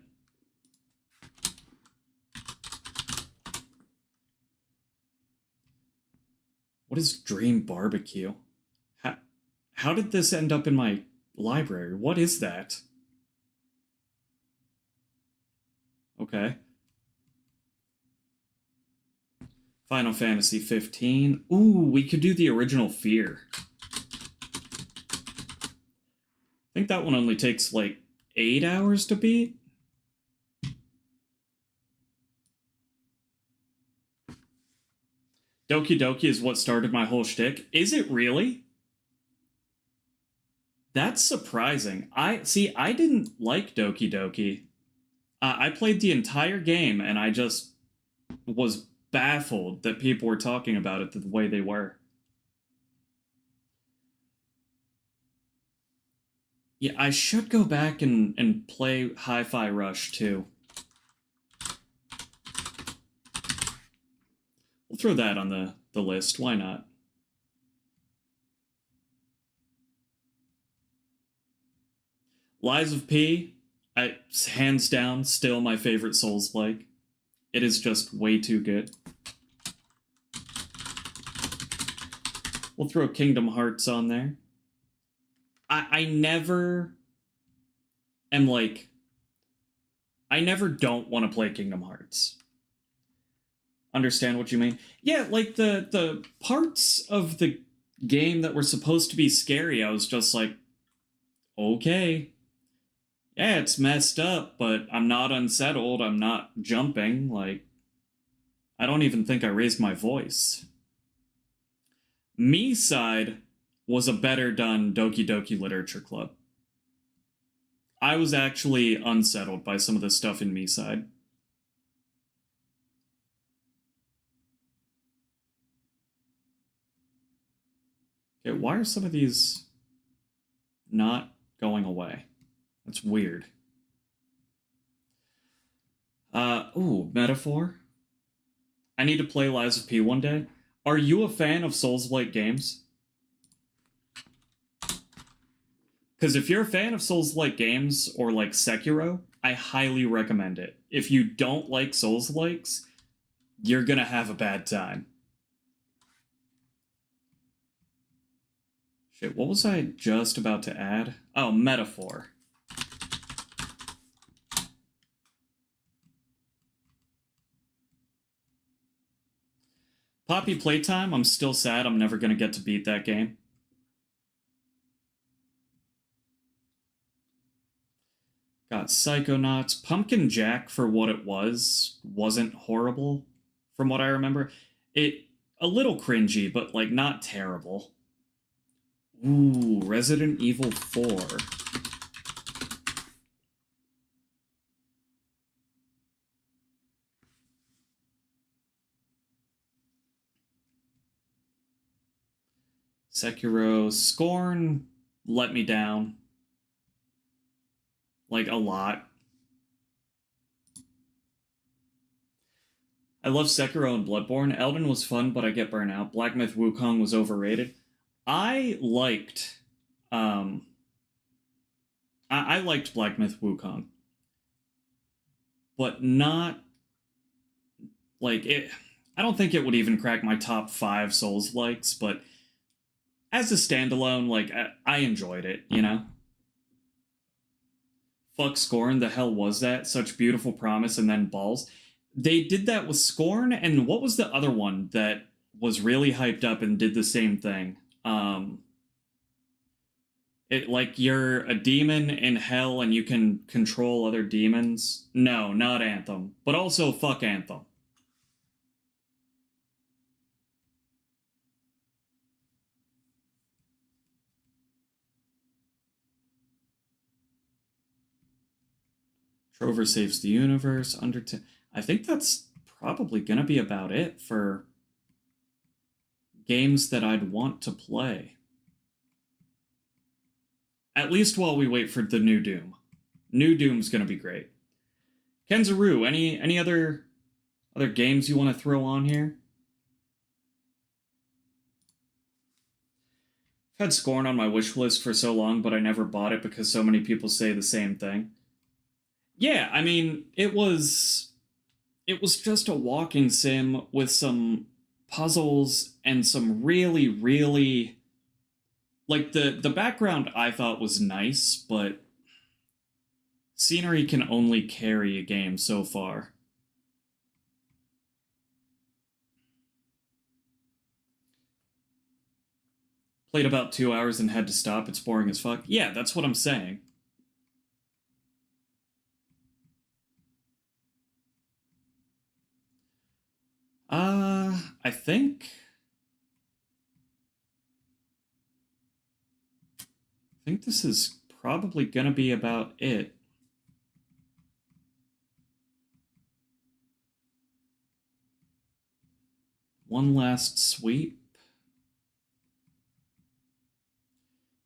What is Dream Barbecue? How did this end up in my library. What is that? Okay. Final Fantasy 15. Ooh, we could do the original Fear. I think that one only takes like 8 hours to beat. Doki Doki is what started my whole shtick. Is it really? That's surprising. I didn't like Doki Doki. I played the entire game and I just was baffled that people were talking about it the way they were. Yeah, I should go back and play Hi-Fi Rush too. We'll throw that on the list. Why not? Lies of P, hands down, still my favorite Souls-like. It is just way too good. We'll throw Kingdom Hearts on there. I never am like... I never don't want to play Kingdom Hearts. Understand what you mean? Yeah, like the parts of the game that were supposed to be scary, I was just like, okay. Yeah, it's messed up, but I'm not unsettled, I'm not jumping, like, I don't even think I raised my voice. Me side was a better done Doki Doki Literature Club. I was actually unsettled by some of the stuff in Me side. Okay, why are some of these not going away? That's weird. Ooh, Metaphor. I need to play Lies of P one day. Are you a fan of Souls-like games? Because if you're a fan of Souls-like games, or like Sekiro, I highly recommend it. If you don't like Souls-likes, you're gonna have a bad time. Shit, what was I just about to add? Oh, Metaphor. Poppy Playtime, I'm still sad I'm never gonna get to beat that game. Got Psychonauts. Pumpkin Jack, for what it was, wasn't horrible, from what I remember. It, a little cringy, but like not terrible. Ooh, Resident Evil 4. Sekiro. Scorn let me down. Like, a lot. I love Sekiro and Bloodborne. Elden was fun, but I get burnt out. Black Myth Wukong was overrated. I liked... I liked Black Myth Wukong. But not... Like, it... I don't think it would even crack my top 5 Souls-likes, but... As a standalone, like, I enjoyed it, you know? Fuck Scorn, the hell was that? Such beautiful promise and then balls. They did that with Scorn, and what was the other one that was really hyped up and did the same thing? It, like, you're a demon in hell and you can control other demons? No, not Anthem. But also fuck Anthem. Trover Saves the Universe, Undertale. I think that's probably going to be about it for games that I'd want to play. At least while we wait for the new Doom. New Doom's going to be great. Kenzaru, any other games you want to throw on here? I've had Scorn on my wish list for so long, but I never bought it because so many people say the same thing. Yeah, I mean, it was just a walking sim with some puzzles and some really, really Like, the background I thought was nice, but scenery can only carry a game so far. Played about 2 hours and had to stop. It's boring as fuck. Yeah, that's what I'm saying. I think this is probably gonna be about it. One last sweep.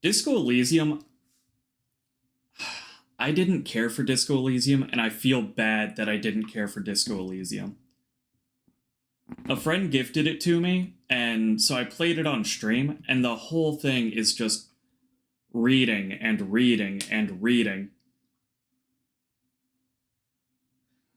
Disco Elysium. I didn't care for Disco Elysium, and I feel bad that I didn't care for Disco Elysium. A friend gifted it to me, and so I played it on stream, and the whole thing is just reading and reading and reading.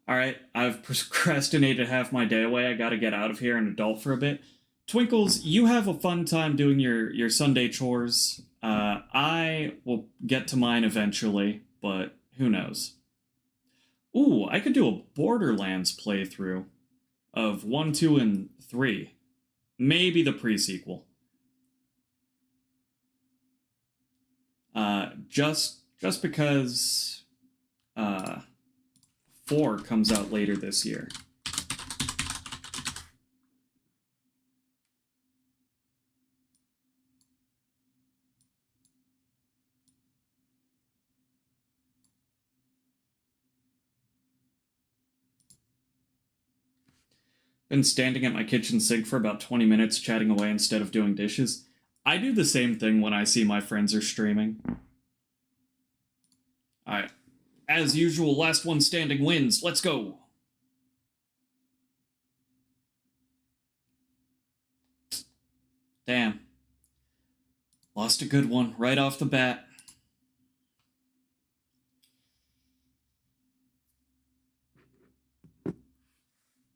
Alright, I've procrastinated half my day away. I gotta get out of here and adult for a bit. Twinkles, you have a fun time doing your Sunday chores. I will get to mine eventually, but who knows. Ooh, I could do a Borderlands playthrough of 1, 2, and 3. Maybe the pre-sequel. Just because 4 comes out later this year. Been standing at my kitchen sink for about 20 minutes chatting away instead of doing dishes. I do the same thing when I see my friends are streaming. Alright. As usual, last one standing wins. Let's go! Damn. Lost a good one right off the bat.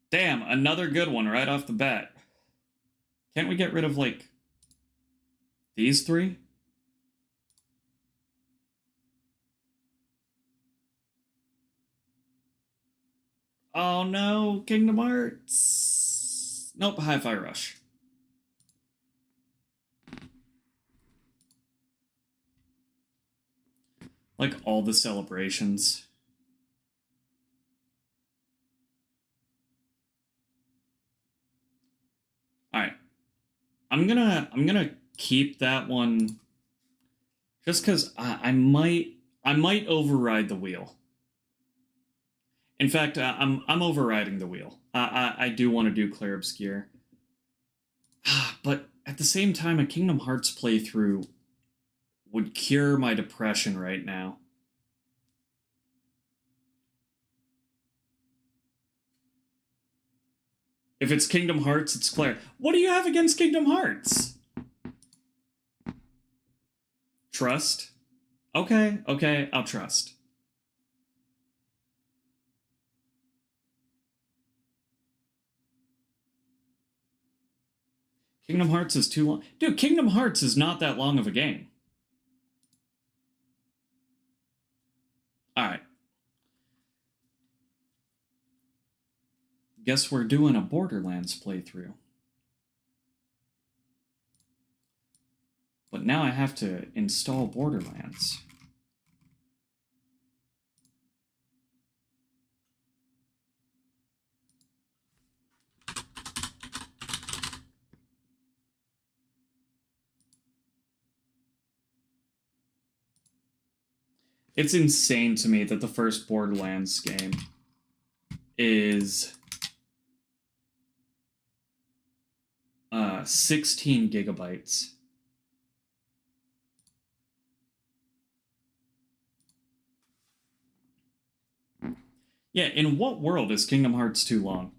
Damn, another good one right off the bat. Can't we get rid of, like, these 3? Oh no, Kingdom Hearts! Nope, Hi-Fi Rush. Like all the celebrations. Alright. I'm gonna keep that one just because I might override the wheel. In fact, I'm overriding the wheel. I do want to do Clair Obscure. But at the same time, a Kingdom Hearts playthrough would cure my depression right now. If it's Kingdom Hearts, it's Clair. What do you have against Kingdom Hearts? Trust? Okay, I'll trust. Kingdom Hearts is too long. Dude, Kingdom Hearts is not that long of a game. Alright. Guess we're doing a Borderlands playthrough. But now I have to install Borderlands. It's insane to me that the first Borderlands game is 16 gigabytes. Yeah, in what world is Kingdom Hearts too long?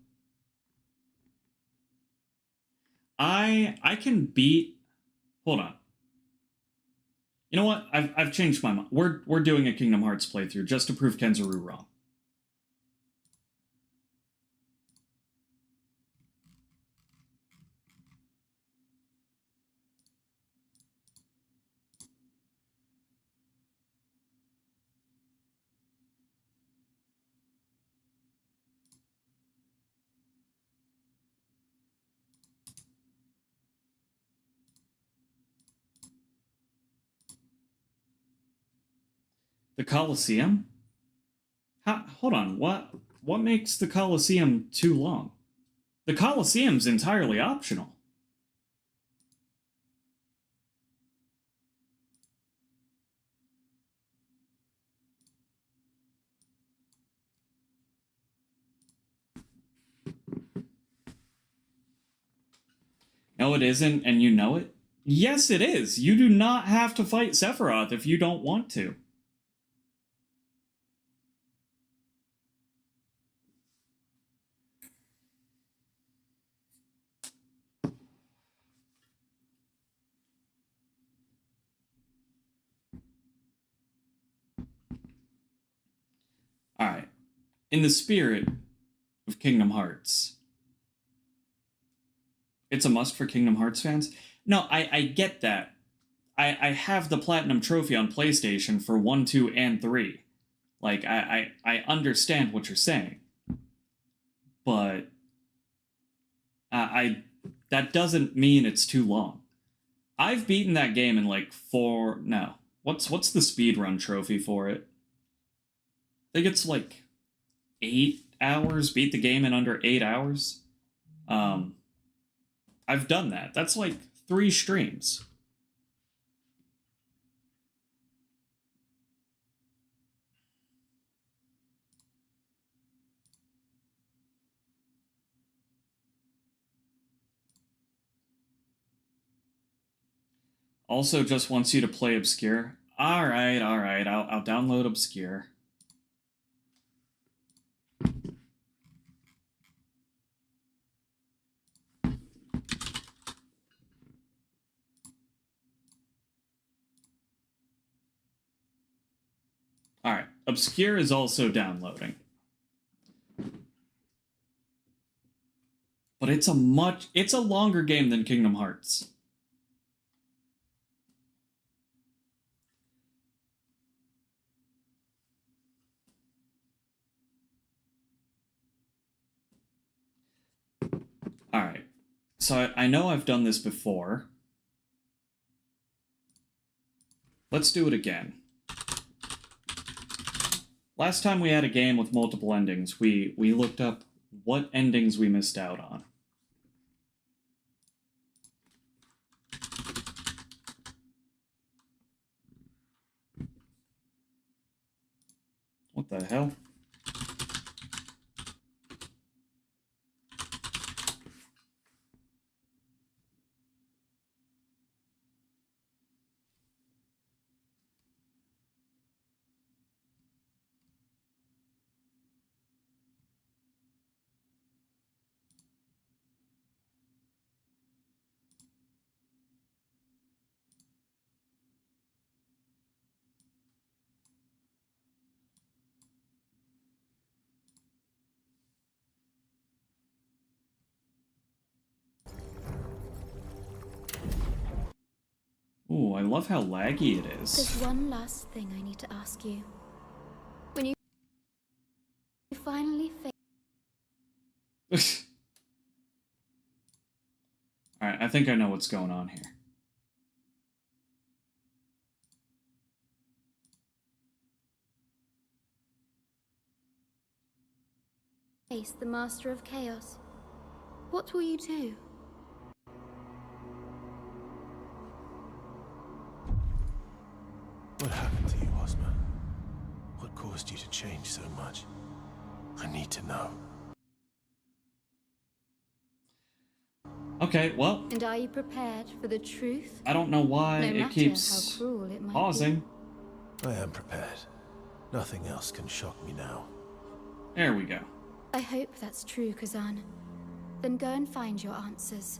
I can beat... Hold on. You know what? I've changed my mind. We're doing a Kingdom Hearts playthrough just to prove Kenzuru wrong. The Colosseum? Hold on, what makes the Colosseum too long? The Colosseum's entirely optional. No, it isn't, and you know it? Yes, it is. You do not have to fight Sephiroth if you don't want to. Alright. In the spirit of Kingdom Hearts, it's a must for Kingdom Hearts fans? No, I get that. I have the Platinum Trophy on PlayStation for 1, 2, and 3. Like, I understand what you're saying. But that doesn't mean it's too long. I've beaten that game in like 4... No. What's the speedrun trophy for it? I think it's like 8 hours. Beat the game in under 8 hours. I've done that. That's like 3 streams. Also just wants you to play Obscure. Alright, I'll download Obscure. Alright, Obscure is also downloading. But it's a longer game than Kingdom Hearts. Alright, so I know I've done this before. Let's do it again. Last time we had a game with multiple endings, we looked up what endings we missed out on. What the hell? Ooh, I love how laggy it is. There's one last thing I need to ask you. When you finally Alright, I think I know what's going on here. face the Master of Chaos, what will you do? What happened to you, Ozma? What caused you to change so much? I need to know. Okay, well, And are you prepared for the truth? I don't know why No it matter keeps how cruel it might pausing. I am prepared. Nothing else can shock me now. There we go. I hope that's true, Khazan. Then go and find your answers.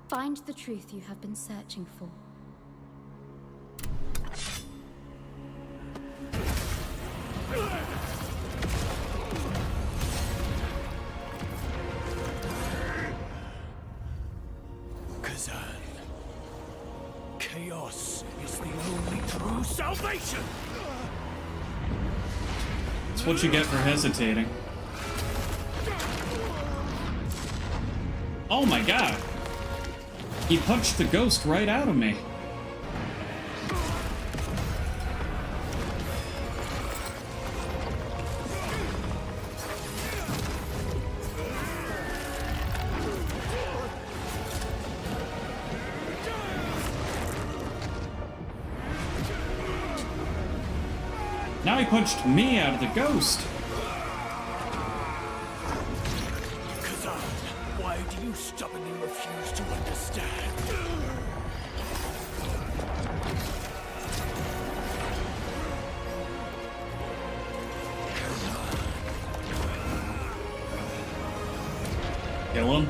Find the truth you have been searching for. Khazan. Chaos is the only true salvation! That's what you get for hesitating. Oh my god! He punched the ghost right out of me. Now he punched me out of the ghost. Khazan, why do you stubbornly refuse to understand? Kill him.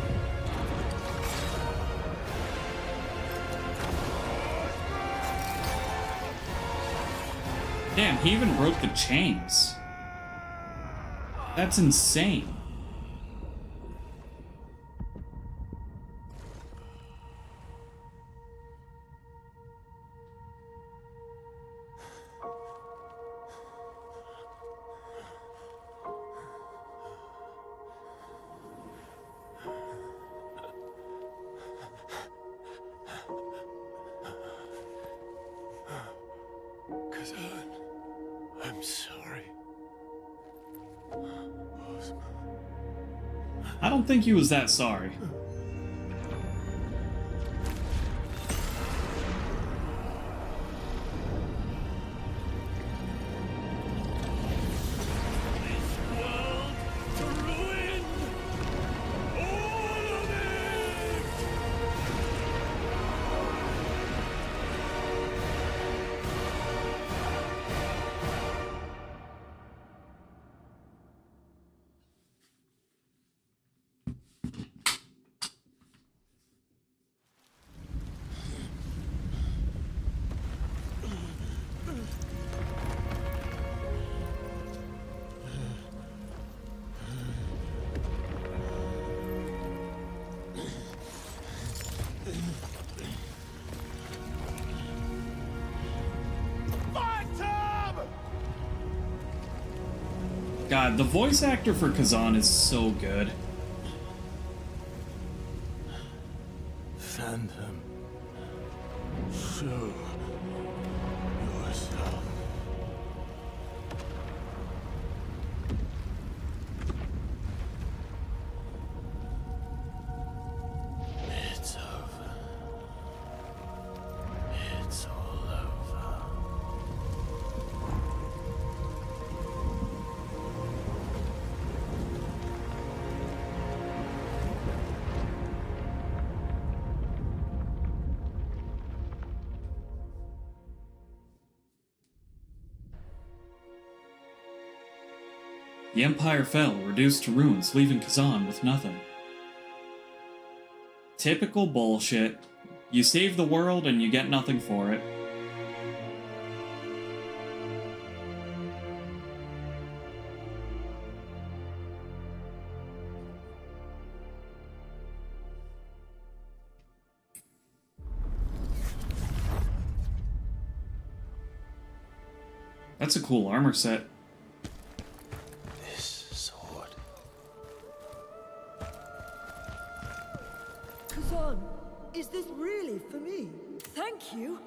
Damn, he even broke the chains. That's insane. Khazan, I'm sorry. I don't think he was that sorry. God, the voice actor for Khazan is so good. Phantom, show yourself. It's over. It's all over. The Empire fell, reduced to ruins, leaving Khazan with nothing. Typical bullshit. You save the world and you get nothing for it. That's a cool armor set. Khazan, is this really for me? Thank you.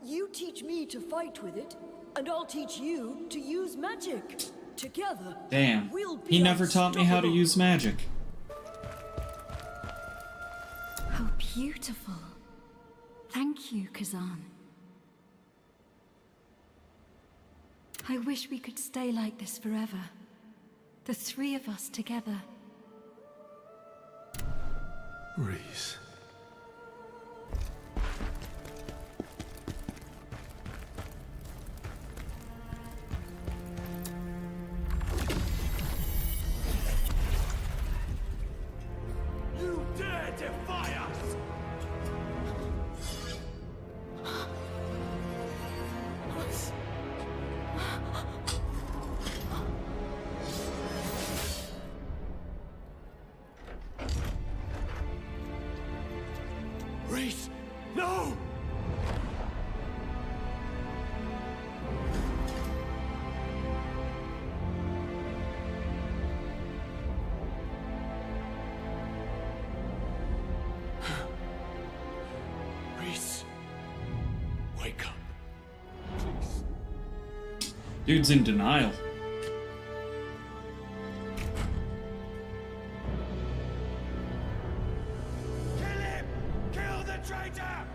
You teach me to fight with it, and I'll teach you to use magic. Together, Damn, we'll be he never taught me how to unstoppable. use magic. How beautiful. Thank you, Khazan. I wish we could stay like this forever. The three of us together. Reese. You dare defy us! Reese, no! Reese, wake up. Please. Dude's in denial. Kill him! Kill the traitor!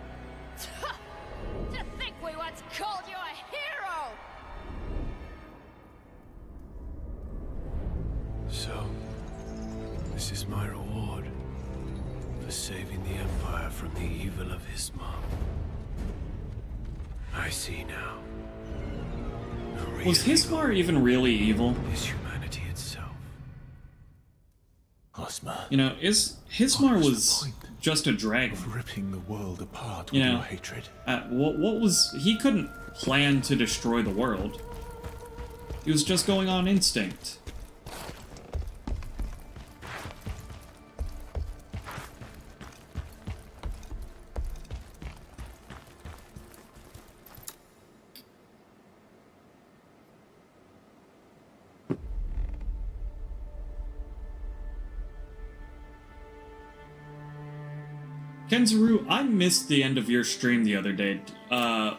To think we once called you a hero! my reward for saving the Empire from the evil of Ismar. I see now. The real Was Hismar evil even really evil? is humanity itself. Ozma, You know, Hismar What is the was point just a dragon. of ripping the world apart You with know, your hatred. What was... He couldn't plan to destroy the world. He was just going on instinct. Kenzuru, I missed the end of your stream the other day.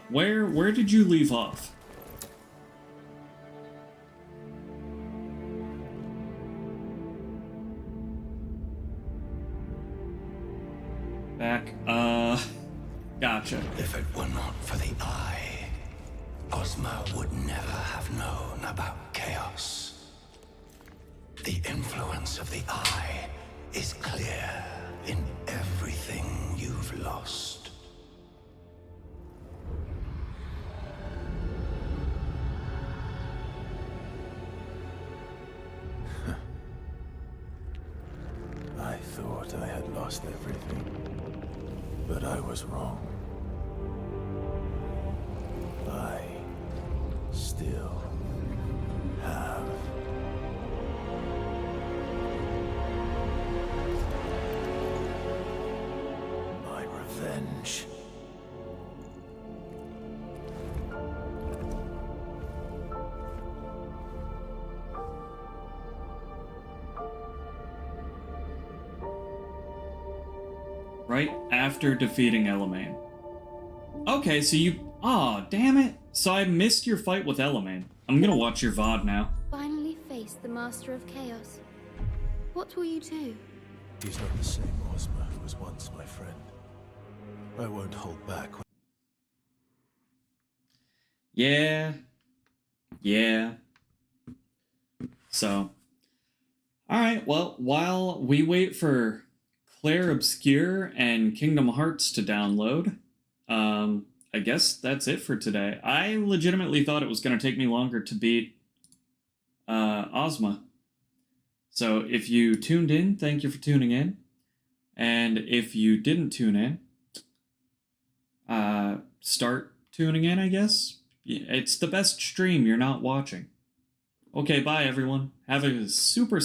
Where did you leave off? Back, gotcha. if it were not for the Eye, Ozma would never have known about chaos. The influence of the Eye is clear in everything you've lost. I thought I had lost everything, but I was wrong. I still have. My revenge. Right after defeating Elamane. Okay, so you... Aw, damn it. So I missed your fight with Elamane. I'm gonna watch your VOD now. Finally face the Master of Chaos. What will you do? He's not the same Ozma who was once my friend. I won't hold back. Yeah. So, alright, well, while we wait for Claire Obscure and Kingdom Hearts to download, I guess that's it for today. I legitimately thought it was going to take me longer to beat Ozma. So if you tuned in, thank you for tuning in. And if you didn't tune in, start tuning in, I guess. It's the best stream you're not watching. Okay, bye everyone. Have a super